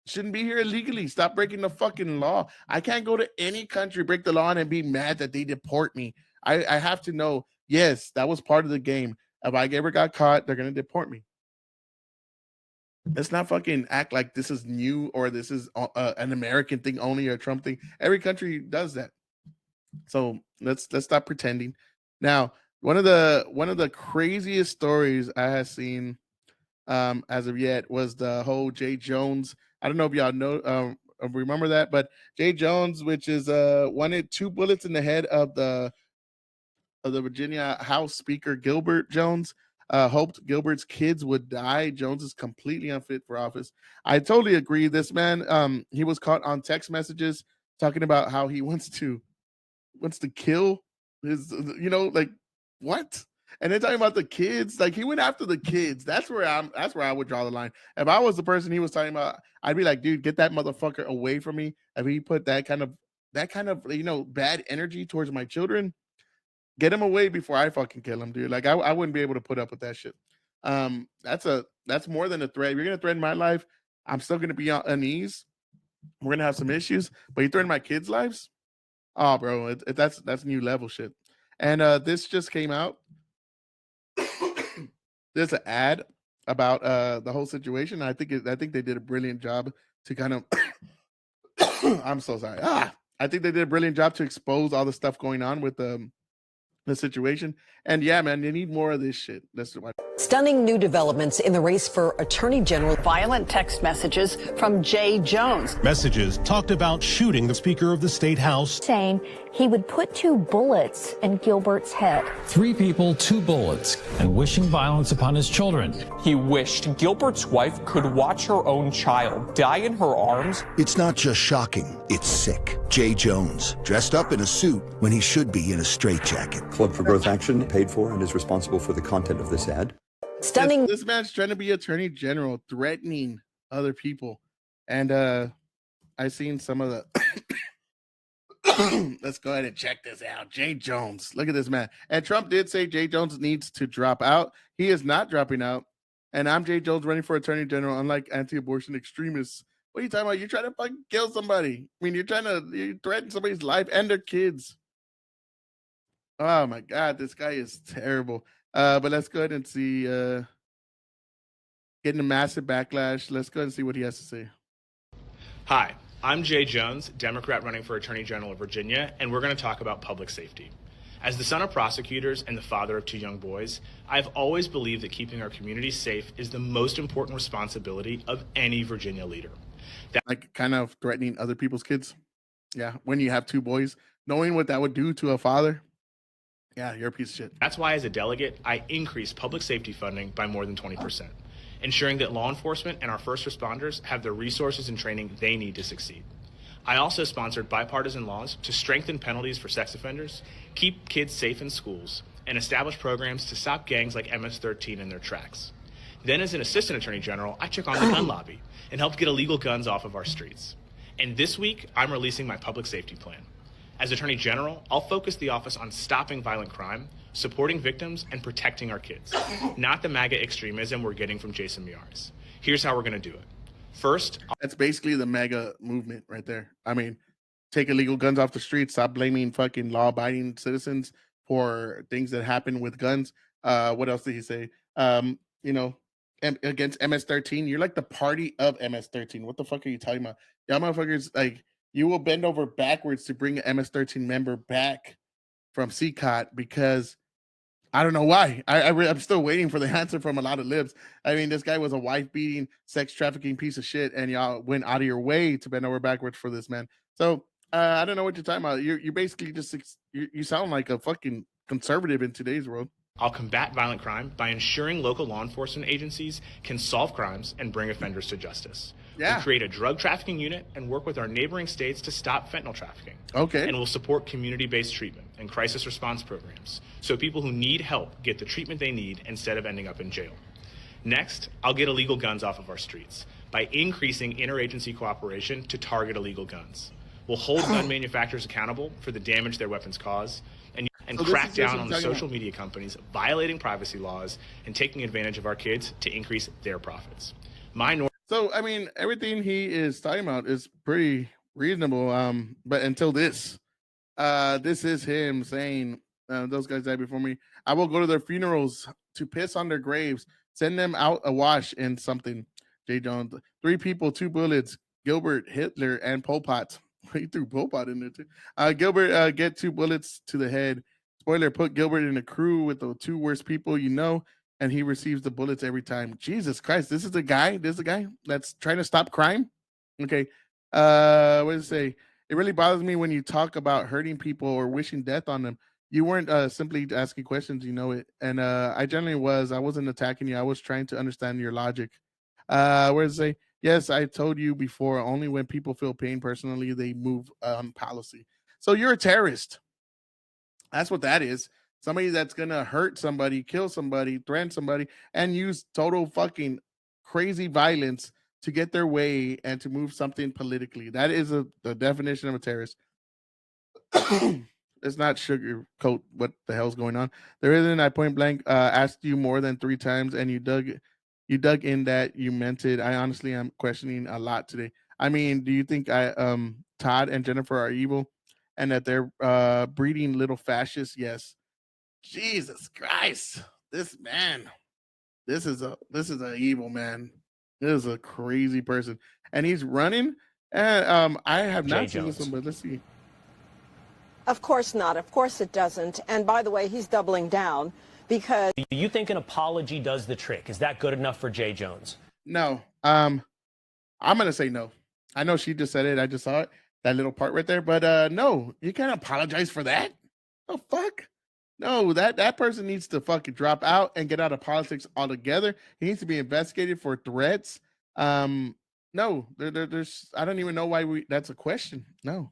Shouldn't be here illegally. Stop breaking the fucking law. I can't go to any country, break the law, and be mad that they deport me. I have to know, yes, that was part of the game. If I ever got caught, they're going to deport me. Let's not fucking act like this is new or this is an American thing only or a Trump thing. Every country does that. So let's stop pretending. Now, one of the craziest stories I have seen as of yet was the whole Jay Jones. I don't know if y'all know remember that, but Jay Jones, which is wanted 2 bullets in the head of the Virginia House Speaker Gilbert Jones. Hoped Gilbert's kids would die. Jones is completely unfit for office. I totally agree. This man, he was caught on text messages talking about how he wants to kill his, like what? And then talking about the kids, like he went after the kids. That's where I would draw the line. If I was the person he was talking about, I'd be like, dude, get that motherfucker away from me. If he put that kind of bad energy towards my children, get him away before I fucking kill him, dude. Like I wouldn't be able to put up with that shit. That's more than a threat. If you're gonna threaten my life, I'm still gonna be on ease. We're gonna have some issues, but you threaten my kids' lives? Oh, bro, that's new level shit. And this just came out. There's an ad about the whole situation. I think they did a brilliant job to kind of. I'm so sorry. I think they did a brilliant job to expose all the stuff going on with the situation. And yeah, man, they need more of this shit. That's what. Stunning new developments in the race for Attorney General. Violent text messages from Jay Jones. Messages talked about shooting the Speaker of the State House. Saying he would put 2 bullets in Gilbert's head. 3 people, 2 bullets, and wishing violence upon his children. He wished Gilbert's wife could watch her own child die in her arms. It's not just shocking, it's sick. Jay Jones, dressed up in a suit when he should be in a straitjacket. Club for Growth Action paid for and is responsible for the content of this ad. Stunning. This man's trying to be Attorney General, threatening other people. And I seen some of the let's go ahead and check this out. Jay Jones. Look at this man. And Trump did say Jay Jones needs to drop out. He is not dropping out. And I'm Jay Jones running for Attorney General, unlike anti-abortion extremists. What are you talking about? You're trying to fucking kill somebody. I mean, you threaten somebody's life and their kids. Oh my God, this guy is terrible. But let's go ahead and see getting a massive backlash. Let's go ahead and see what he has to say. Hi, I'm Jay Jones, Democrat running for Attorney General of Virginia, and we're going to talk about public safety. As the son of prosecutors and the father of 2 young boys, I've always believed that keeping our communities safe is the most important responsibility of any Virginia leader. Like kind of threatening other people's kids. Yeah, when you have 2 boys, knowing what that would do to a father. Yeah, you're a piece of shit. That's why as a delegate, I increased public safety funding by more than 20%, ensuring that law enforcement and our first responders have the resources and training they need to succeed. I also sponsored bipartisan laws to strengthen penalties for sex offenders, keep kids safe in schools, and establish programs to stop gangs like MS-13 in their tracks. Then as an assistant attorney general, I took on the gun lobby and helped get illegal guns off of our streets. And this week, I'm releasing my public safety plan. As Attorney General, I'll focus the office on stopping violent crime supporting victims, and protecting our kids, not the MAGA extremism we're getting from Jason Miyares. Here's how we're going to do it. First, that's basically the MAGA movement right there. I mean, take illegal guns off the streets, stop blaming fucking law-abiding citizens for things that happen with guns. What else did he say? You know, against MS-13, you're like the party of MS-13. What the fuck are you talking about? Y'all motherfuckers, like, you will bend over backwards to bring an MS-13 member back from CCOT because I don't know why. I'm still waiting for the answer from a lot of lips. I mean, this guy was a wife-beating, sex trafficking piece of shit, and y'all went out of your way to bend over backwards for this man. So I don't know what you're talking about. You're basically just you sound like a fucking conservative in today's world. I'll combat violent crime by ensuring local law enforcement agencies can solve crimes and bring offenders to justice. Yeah. We'll create a drug trafficking unit and work with our neighboring states to stop fentanyl trafficking. Okay. And we'll support community-based treatment and crisis response programs so people who need help get the treatment they need instead of ending up in jail. Next, I'll get illegal guns off of our streets by increasing interagency cooperation to target illegal guns. We'll hold gun manufacturers accountable for the damage their weapons cause and crack down on the social media companies violating privacy laws and taking advantage of our kids to increase their profits. So, I mean, everything he is talking about is pretty reasonable. But until this is him saying, those guys died before me. I will go to their funerals to piss on their graves, send them out awash in something. J. Jones, 3 people, 2 bullets, Gilbert, Hitler, and Pol Pot. He threw Pol Pot in there too. Gilbert, get 2 bullets to the head. Spoiler, put Gilbert in a crew with the 2 worst people you know, and he receives the bullets every time. Jesus Christ, this is the guy that's trying to stop crime? Okay. What does it say? It really bothers me when you talk about hurting people or wishing death on them. You weren't simply asking questions, you know it. And I generally I wasn't attacking you. I was trying to understand your logic. Where does it say? Yes, I told you before, only when people feel pain personally, they move on policy. So you're a terrorist. That's what that is. Somebody that's going to hurt somebody, kill somebody, threaten somebody, and use total fucking crazy violence to get their way and to move something politically. That is the definition of a terrorist. Let's not sugarcoat what the hell's going on. The reason I point blank asked you more than 3 times and you dug in that you meant it. I honestly am questioning a lot today. I mean, do you think Todd and Jennifer are evil and that they're breeding little fascists? Yes. Jesus Christ. This is a evil man. This is a crazy person. And he's running. And I have not seen this one, but let's see. Of course not. Of course it doesn't. And by the way, he's doubling down because... Do you think an apology does the trick? Is that good enough for Jay Jones? No. I'm going to say no. I know she just said it. I just saw it. That little part right there. But no, you can't apologize for that. The fuck? No, that person needs to fucking drop out and get out of politics altogether. He needs to be investigated for threats. No, there's I don't even know why that's a question. No.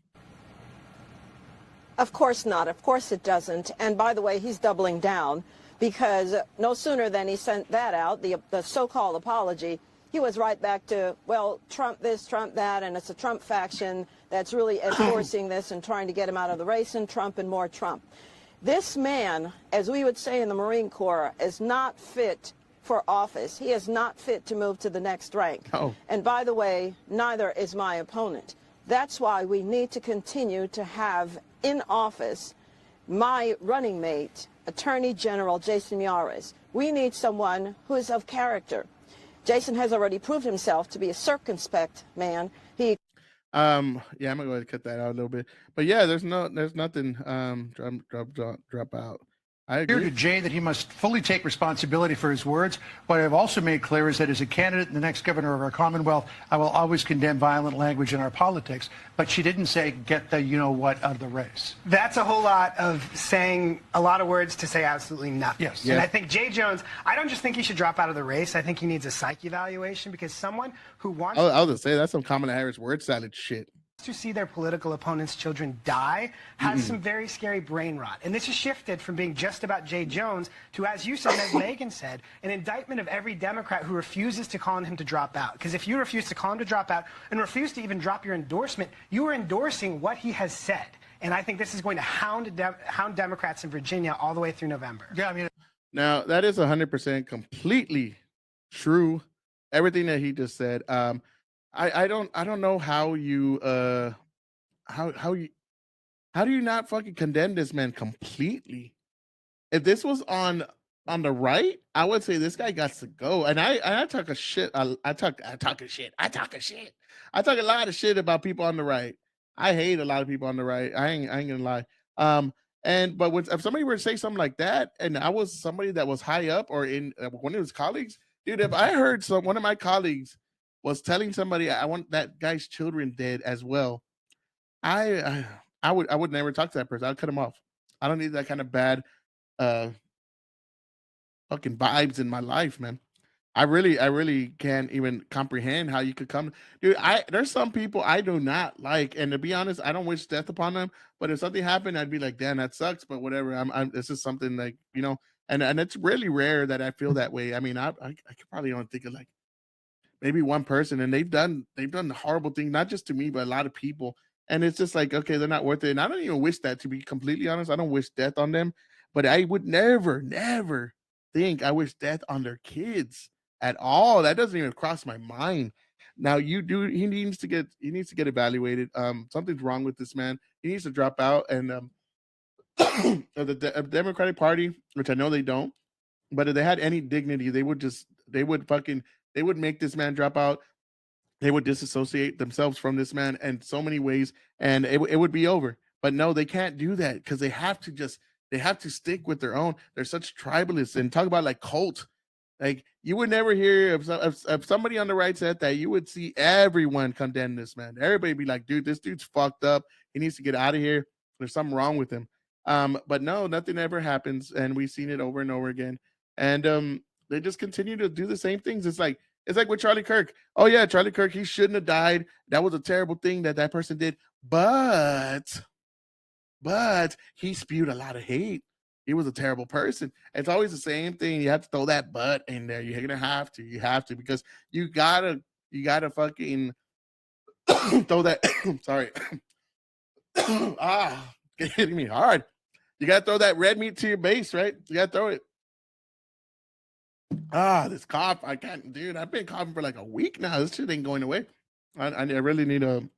Of course not. Of course it doesn't. And by the way, he's doubling down because no sooner than he sent that out, the so-called apology, he was right back to, well, Trump this, Trump that, and it's a Trump faction that's really enforcing this and trying to get him out of the race, and Trump and more Trump. This man, as we would say in the Marine Corps, is not fit for office. He is not fit to move to the next rank. Oh. And by the way, neither is my opponent. That's why we need to continue to have in office my running mate, Attorney General Jason Miyares. We need someone who is of character. Jason has already proved himself to be a circumspect man. Yeah, I'm gonna go ahead and cut that out a little bit. But yeah, there's nothing drop out. I agree. Clear to Jay that he must fully take responsibility for his words. What I've also made clear is that as a candidate and the next governor of our Commonwealth, I will always condemn violent language in our politics. But she didn't say get the you-know-what out of the race. That's a whole lot of saying a lot of words to say absolutely nothing. Yes. And I think Jay Jones, I don't just think he should drop out of the race. I think he needs a psych evaluation because someone who wants I'll just say that's some Kamala Harris word salad shit. To see their political opponents' children die has some very scary brain rot. And this has shifted from being just about Jay Jones to, as you said, as Megan said, an indictment of every Democrat who refuses to call on him to drop out. Because if you refuse to call him to drop out and refuse to even drop your endorsement, you are endorsing what he has said. And I think this is going to hound Democrats in Virginia all the way through November. Yeah, I mean, now that is 100% completely true. Everything that he just said. I don't know how you how do you not fucking condemn this man completely? If this was on the right, I would say this guy got to go. And I talk a shit. I talk a shit. I talk a lot of shit about people on the right. I hate a lot of people on the right. I ain't gonna lie. But if somebody were to say something like that, and I was somebody that was high up or in one of his colleagues, dude, if I heard one of my colleagues was telling somebody I want that guy's children dead as well, I would never talk to that person. I'd cut him off. I don't need that kind of bad fucking vibes in my life, man. I really can't even comprehend how you could come, dude. There's some people I do not like, and to be honest, I don't wish death upon them. But if something happened, I'd be like, damn, that sucks. But whatever. This is something like, and it's really rare that I feel that way. I mean, I could probably only think of like maybe one person, and they've done the horrible thing, not just to me, but a lot of people. And it's just like, okay, they're not worth it. And I don't even wish that, to be completely honest. I don't wish death on them, but I would never think I wish death on their kids at all. That doesn't even cross my mind. Now he needs to get evaluated. Something's wrong with this man. He needs to drop out. And the Democratic Party, which I know they don't, but if they had any dignity, they would make this man drop out. They would disassociate themselves from this man in so many ways, and it would be over. But no, they can't do that because they have to stick with their own. They're such tribalists, and talk about like cult. Like, you would never hear if somebody on the right said that, you would see everyone condemn this man. Everybody be like, dude, this dude's fucked up. He needs to get out of here. There's something wrong with him. But no, nothing ever happens, and we've seen it over and over again. And they just continue to do the same things. It's like with Charlie Kirk. Oh yeah, Charlie Kirk, he shouldn't have died. That was a terrible thing that person did. But he spewed a lot of hate. He was a terrible person. It's always the same thing. You have to throw that but in there. You're gonna have to. You have to, because you gotta fucking throw that. Sorry. It's hitting me hard. You gotta throw that red meat to your base, right? You gotta throw it. This cough, I can't, dude. I've been coughing for like a week now. This shit ain't going away. I really need to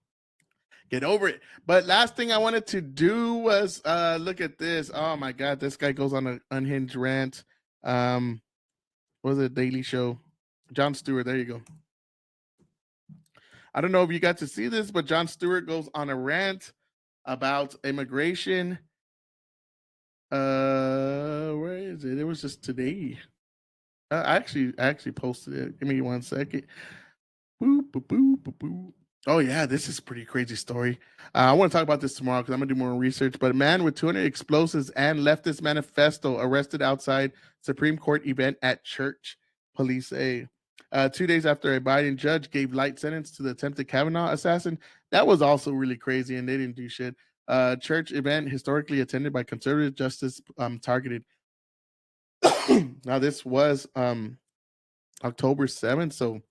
get over it. But last thing I wanted to do was look at this. Oh my god, this guy goes on an unhinged rant. What was it, Daily Show? Jon Stewart, there you go. I don't know if you got to see this, but Jon Stewart goes on a rant about immigration. Where is it? It was just today. I actually posted it. Give me 1 second. Boop, boop, boop, boop, boop. Oh yeah, this is a pretty crazy story. I want to talk about this tomorrow because I'm gonna do more research. But a man with 200 explosives and leftist manifesto arrested outside Supreme Court event at church. Police say 2 days after a Biden judge gave light sentence to the attempted Kavanaugh assassin. That was also really crazy, and they didn't do shit. Church event historically attended by conservative justice targeted. Now this was October 7th, so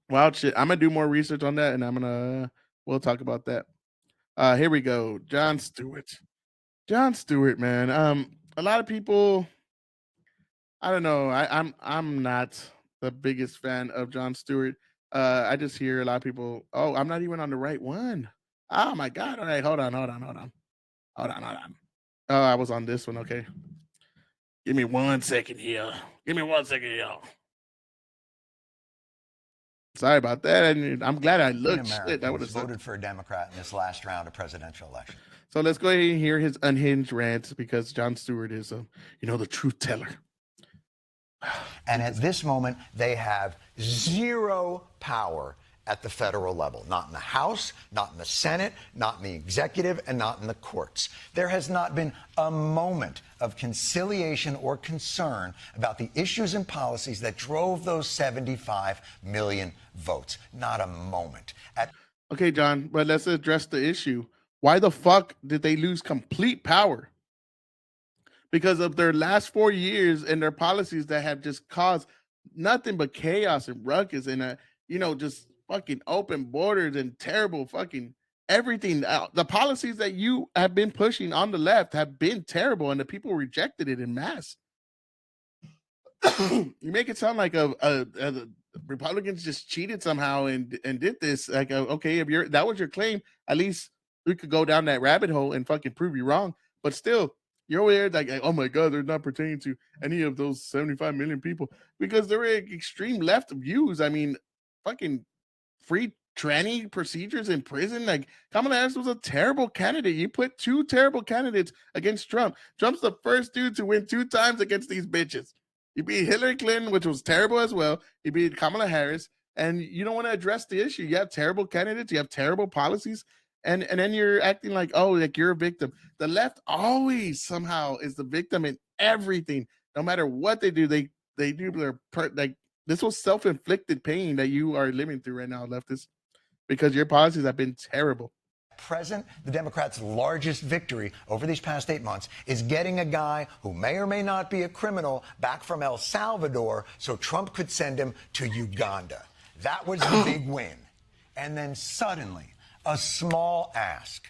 wild shit. I'm gonna do more research on that, and we'll talk about that. Here we go. Jon Stewart, man. A lot of people, I don't know. I'm not the biggest fan of Jon Stewart. I just hear a lot of people, oh, I'm not even on the right one. Oh my god. All right, hold on. Oh, I was on this one. Okay. Give me 1 second here. Sorry about that. I'm glad I looked. Shit, that would have voted for a Democrat in this last round of presidential election. So let's go ahead and hear his unhinged rant, because Jon Stewart is, the truth teller. And at this moment, they have zero power at the federal level. Not in the House, not in the Senate, not in the executive, and not in the courts. There has not been a moment of conciliation or concern about the issues and policies that drove those 75 million votes. Not a moment. Okay, John, but let's address the issue. Why the fuck did they lose complete power? Because of their last 4 years and their policies that have just caused nothing but chaos and ruckus and just fucking open borders and terrible fucking everything. The policies that you have been pushing on the left have been terrible, and the people rejected it in mass. You make it sound like a Republicans just cheated somehow and did this. Like, okay, if that was your claim, at least we could go down that rabbit hole and fucking prove you wrong. But still, you're over there like, oh my God, they're not pertaining to any of those 75 million people because they're extreme left views. I mean, fucking free tranny procedures in prison. Like, Kamala Harris was a terrible candidate. You put two terrible candidates against Trump. Trump's the first dude to win 2 times against these bitches. You beat Hillary Clinton, which was terrible as well. You beat Kamala Harris, and you don't want to address the issue. You have terrible candidates. You have terrible policies, and then you're acting like, oh, like you're a victim. The left always somehow is the victim in everything. No matter what they do, they do their like. This was self-inflicted pain that you are living through right now, leftists, because your policies have been terrible. Present, the Democrats' largest victory over these past 8 months is getting a guy who may or may not be a criminal back from El Salvador so Trump could send him to Uganda. That was the big win. And then suddenly, a small ask.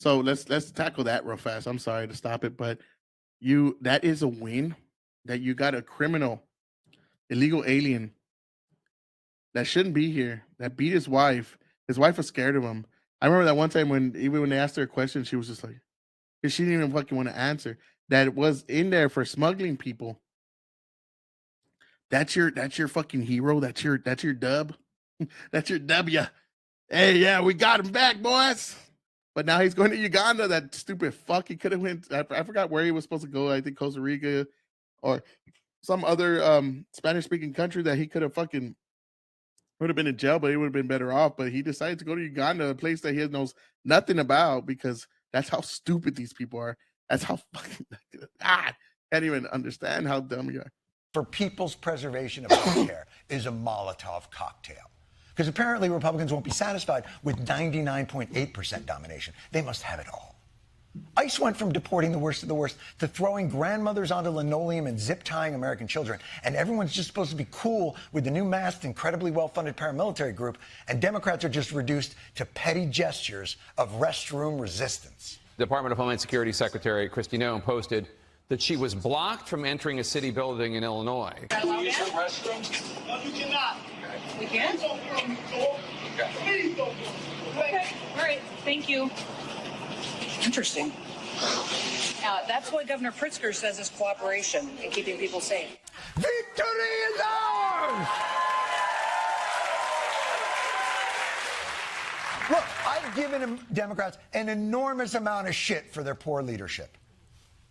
So let's tackle that real fast. I'm sorry to stop it, but that is a win that you got a criminal, illegal alien that shouldn't be here, that beat his wife. His wife was scared of him. I remember that one time when they asked her a question, she was just like, because she didn't even fucking want to answer. That was in there for smuggling people. That's your fucking hero. That's your dub. That's your W. Hey, yeah, we got him back, boys. But now he's going to Uganda. That stupid fuck. He could have went. I forgot where he was supposed to go. I think Costa Rica or some other Spanish-speaking country that he could have fucking would have been in jail, but he would have been better off. But he decided to go to Uganda, a place that he knows nothing about, because that's how stupid these people are. That's how fucking can't even understand how dumb you are. For people's preservation of health care is a Molotov cocktail. Because apparently Republicans won't be satisfied with 99.8% domination. They must have it all. ICE went from deporting the worst of the worst to throwing grandmothers onto linoleum and zip-tying American children. And everyone's just supposed to be cool with the new masked, incredibly well-funded paramilitary group. And Democrats are just reduced to petty gestures of restroom resistance. Department of Homeland Security Secretary Kristi Noem posted that she was blocked from entering a city building in Illinois. Can you use your restroom? No, you cannot. We can? Please don't open the door. Please don't open the door. Okay. All right. Thank you. Interesting. That's what Governor Pritzker says is cooperation in keeping people safe. Victory is ours! Look, I've given Democrats an enormous amount of shit for their poor leadership.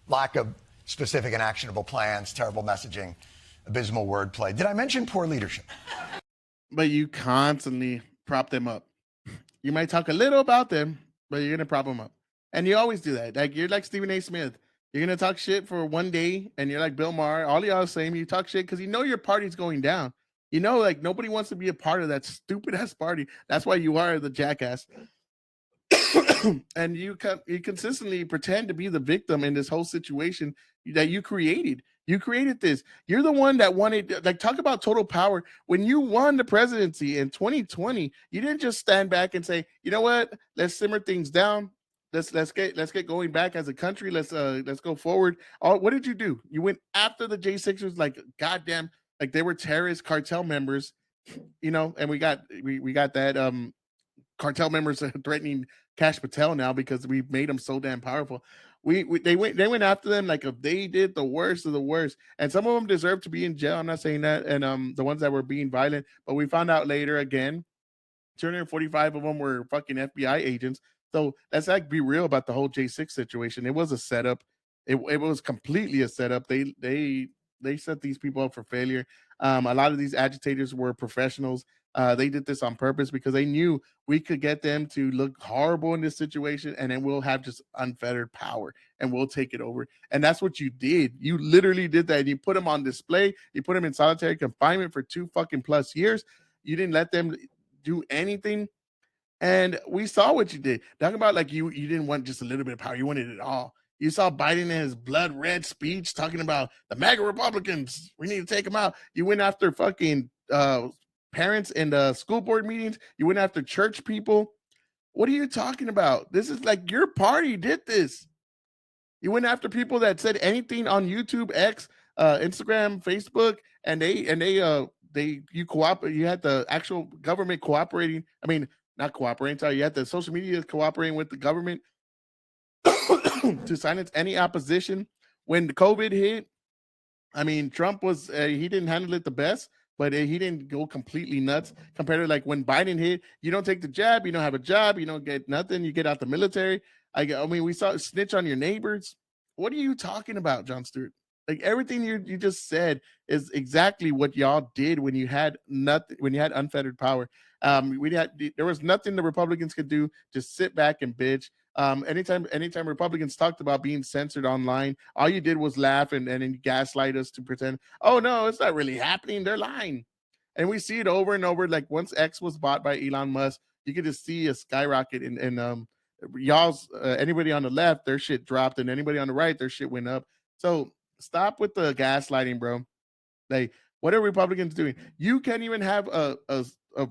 Lack of specific and actionable plans, terrible messaging, abysmal wordplay. Did I mention poor leadership? But you constantly prop them up. You might talk a little about them, but you're going to prop them up. And you always do that. Like, you're like Stephen A. Smith. You're going to talk shit for one day, and you're like Bill Maher. All y'all same. You talk shit because you know your party's going down. You know, like, nobody wants to be a part of that stupid-ass party. That's why you are the jackass. And you consistently pretend to be the victim in this whole situation that you created. You created this. You're the one that wanted, like, talk about total power. When you won the presidency in 2020, you didn't just stand back and say, you know what, let's simmer things down. Let's get going back as a country. Let's go forward. What did you do? You went after the J6ers like goddamn, like they were terrorist cartel members, you know. And we got that cartel members threatening Kash Patel now because we made them so damn powerful. They went after them like if they did the worst of the worst, and some of them deserve to be in jail. I'm not saying that, and the ones that were being violent, but we found out later again, 245 of them were fucking FBI agents. So let's like be real about the whole J6 situation. It was a setup. It was completely a setup. They set these people up for failure. A lot of these agitators were professionals. They did this on purpose because they knew we could get them to look horrible in this situation, and then we'll have just unfettered power and we'll take it over. And that's what you did. You literally did that. You put them on display. You put them in solitary confinement for 2 fucking plus years. You didn't let them do anything. And we saw what you did. Talking about like you didn't want just a little bit of power. You wanted it all. You saw Biden in his blood red speech talking about the MAGA Republicans. We need to take them out. You went after fucking parents in the school board meetings. You went after church people. What are you talking about? This is like your party did this. You went after people that said anything on YouTube, X, Instagram, Facebook, and you cooperate. You had the actual government cooperating. I mean, not cooperating. Sorry, you had the social media cooperating with the government to silence any opposition when the COVID hit. I mean, Trump was he didn't handle it the best, but he didn't go completely nuts compared to like when Biden hit. You don't take the jab, you don't have a job, you don't get nothing, you get out the military. I mean, we saw snitch on your neighbors. What are you talking about, John Stewart? Like everything you just said is exactly what y'all did when you had nothing, when you had unfettered power. There was nothing the Republicans could do. Just sit back and bitch. Anytime Republicans talked about being censored online, all you did was laugh and then gaslight us to pretend, oh no, it's not really happening. They're lying. And we see it over and over. Like once X was bought by Elon Musk, you could just see a skyrocket in y'all's anybody on the left, their shit dropped, and anybody on the right, their shit went up. So stop with the gaslighting, bro. Like, what are Republicans doing? You can't even have a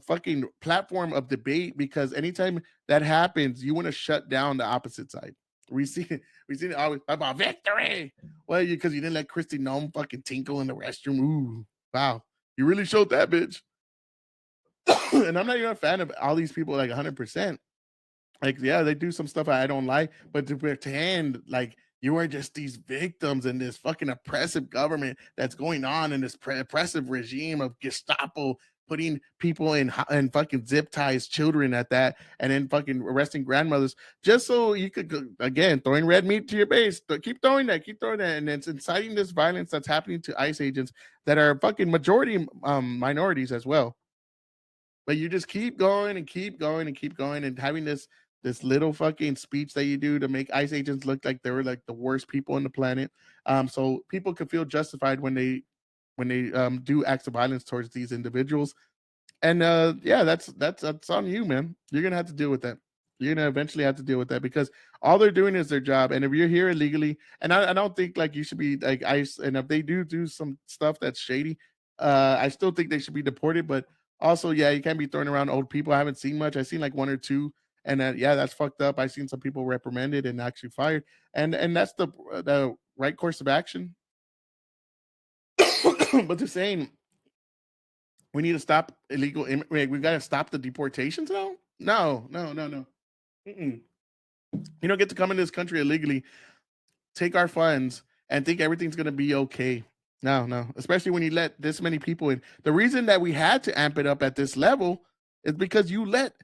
fucking platform of debate because anytime that happens, you want to shut down the opposite side. We see it always about victory. Well, because you didn't let Christy Nome fucking tinkle in the restroom. Ooh, wow. You really showed that bitch. And I'm not even a fan of all these people like 100%. Like, yeah, they do some stuff I don't like, but to pretend like you are just these victims in this fucking oppressive government that's going on in this oppressive regime of Gestapo putting people in fucking zip ties, children at that, and then fucking arresting grandmothers just so you could go, again, throwing red meat to your base. Keep throwing that, and it's inciting this violence that's happening to ICE agents that are fucking majority minorities as well. But you just keep going and keep going and keep going and having this little fucking speech that you do to make ICE agents look like they were like the worst people on the planet. So people could feel justified when they do acts of violence towards these individuals. And yeah, that's on you, man. You're gonna have to deal with that. You're gonna eventually have to deal with that because all they're doing is their job. And if you're here illegally, and I don't think like you should be like ICE, and if they do some stuff that's shady, I still think they should be deported. But also, yeah, you can't be throwing around old people. I haven't seen much. I've seen like one or two, and yeah, that's fucked up. I've seen some people reprimanded and actually fired, and that's the right course of action. But they're saying we need to stop illegal immigrants. We've got to stop the deportations now. No. Mm-mm. You don't get to come in this country illegally, take our funds, and think everything's going to be okay. No. Especially when you let this many people in. The reason that we had to amp it up at this level is because you let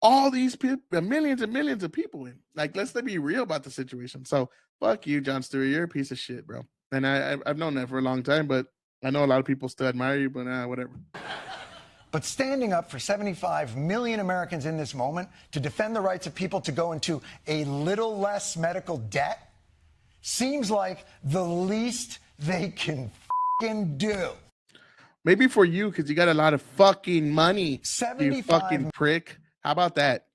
all these people, millions and millions of people in. Like, let's be real about the situation. So, fuck you, John Stewart. You're a piece of shit, bro. And I've known that for a long time, but I know a lot of people still admire you, but whatever. But standing up for 75 million Americans in this moment to defend the rights of people to go into a little less medical debt seems like the least they can fucking do. Maybe for you, because you got a lot of fucking money, 75 you fucking prick. How about that?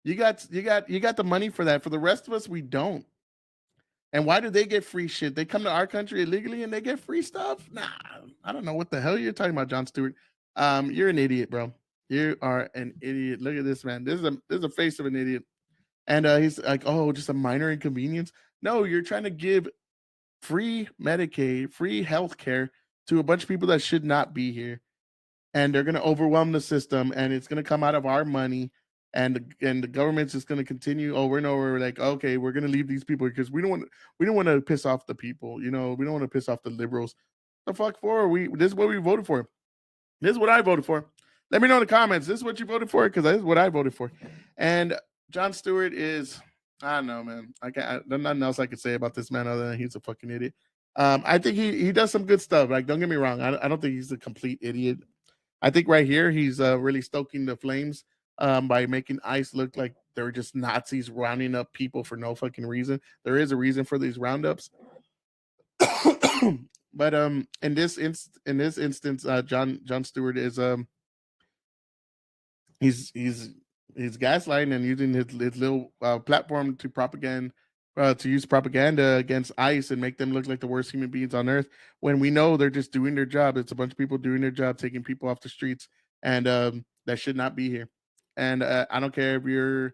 You got the money for that. For the rest of us, we don't. And why do they get free shit? They come to our country illegally and they get free stuff? Nah, I don't know what the hell you're talking about, John Stewart. You're an idiot, bro. You are an idiot. Look at this, man. This is a face of an idiot. And he's like, oh, just a minor inconvenience. No, you're trying to give free Medicaid, free health care to a bunch of people that should not be here. And they're going to overwhelm the system, and it's going to come out of our money. And the government's just going to continue over and over, like, okay, we're going to leave these people because we don't want to piss off the people, you know, we don't want to piss off the liberals. The fuck for? This is what we voted for. This is what I voted for. Let me know in the comments. This is what you voted for because this is what I voted for. And John Stewart is, I don't know, man. There's nothing else I could say about this man other than he's a fucking idiot. I think he does some good stuff. Like, don't get me wrong. I don't think he's a complete idiot. I think right here he's really stoking the flames by making ICE look like they're just Nazis rounding up people for no fucking reason. There is a reason for these roundups. But in this instance, John Stewart is he's gaslighting and using his little platform to use propaganda against ICE and make them look like the worst human beings on earth when we know they're just doing their job. It's a bunch of people doing their job, taking people off the streets, and that should not be here. And I don't care if you're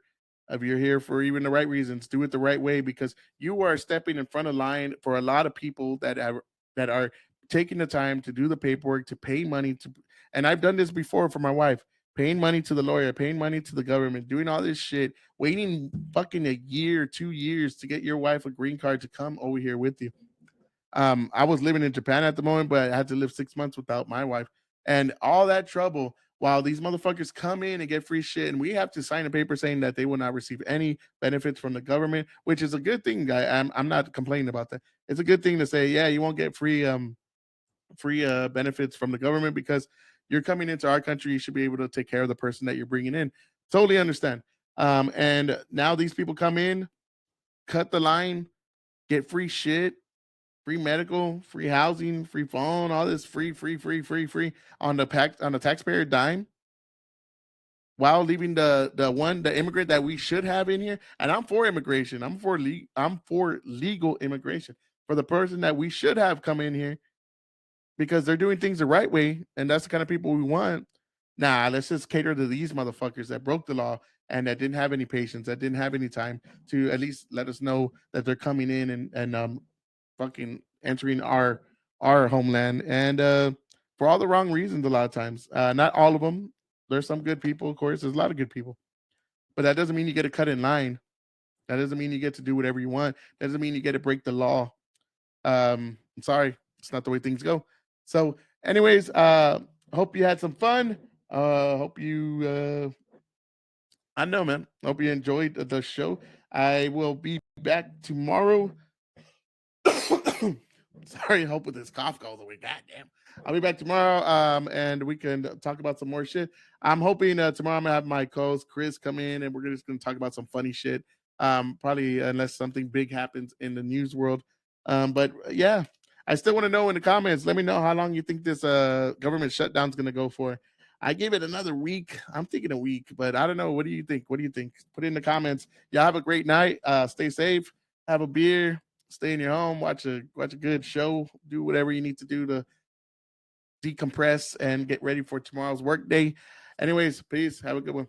here for even the right reasons. Do it the right way, because you are stepping in front of line for a lot of people that are taking the time to do the paperwork, to pay money to. And I've done this before for my wife, paying money to the lawyer, paying money to the government, doing all this shit, waiting fucking a year, 2 years to get your wife a green card to come over here with you. I was living in Japan at the moment, but I had to live 6 months without my wife, and all that trouble while these motherfuckers come in and get free shit, and we have to sign a paper saying that they will not receive any benefits from the government, which is a good thing. I'm not complaining about that. It's a good thing to say, yeah, you won't get free benefits from the government because you're coming into our country. You should be able to take care of the person that you're bringing in. Totally understand. And now these people come in, cut the line, get free shit, free medical, free housing, free phone, all this free on the taxpayer dime, while leaving the immigrant that we should have in here. And I'm for immigration. I'm for legal immigration for the person that we should have come in here, because they're doing things the right way, and that's the kind of people we want. Nah, let's just cater to these motherfuckers that broke the law and that didn't have any patience, that didn't have any time to at least let us know that they're coming in and fucking entering our homeland, and for all the wrong reasons a lot of times. Not all of them. There's some good people, of course. There's a lot of good people, but that doesn't mean you get to cut in line. That doesn't mean you get to do whatever you want. That doesn't mean you get to break the law. I'm sorry, it's not the way things go. So anyways, hope you had some fun. Hope you I don't know, man. Hope you enjoyed the show. I will be back tomorrow. Sorry, hope with this cough goes away. Goddamn. I'll be back tomorrow, and we can talk about some more shit. I'm hoping tomorrow I'm gonna have my co-host Chris come in, and we're just gonna talk about some funny shit. Probably unless something big happens in the news world. But yeah, I still want to know in the comments. Let me know how long you think this government shutdown is gonna go for. I gave it another week. I'm thinking a week, but I don't know. What do you think? What do you think? Put it in the comments. Y'all have a great night. Stay safe. Have a beer. Stay in your home. Watch a good show. Do whatever you need to do to decompress and get ready for tomorrow's work day. Anyways, peace. Have a good one.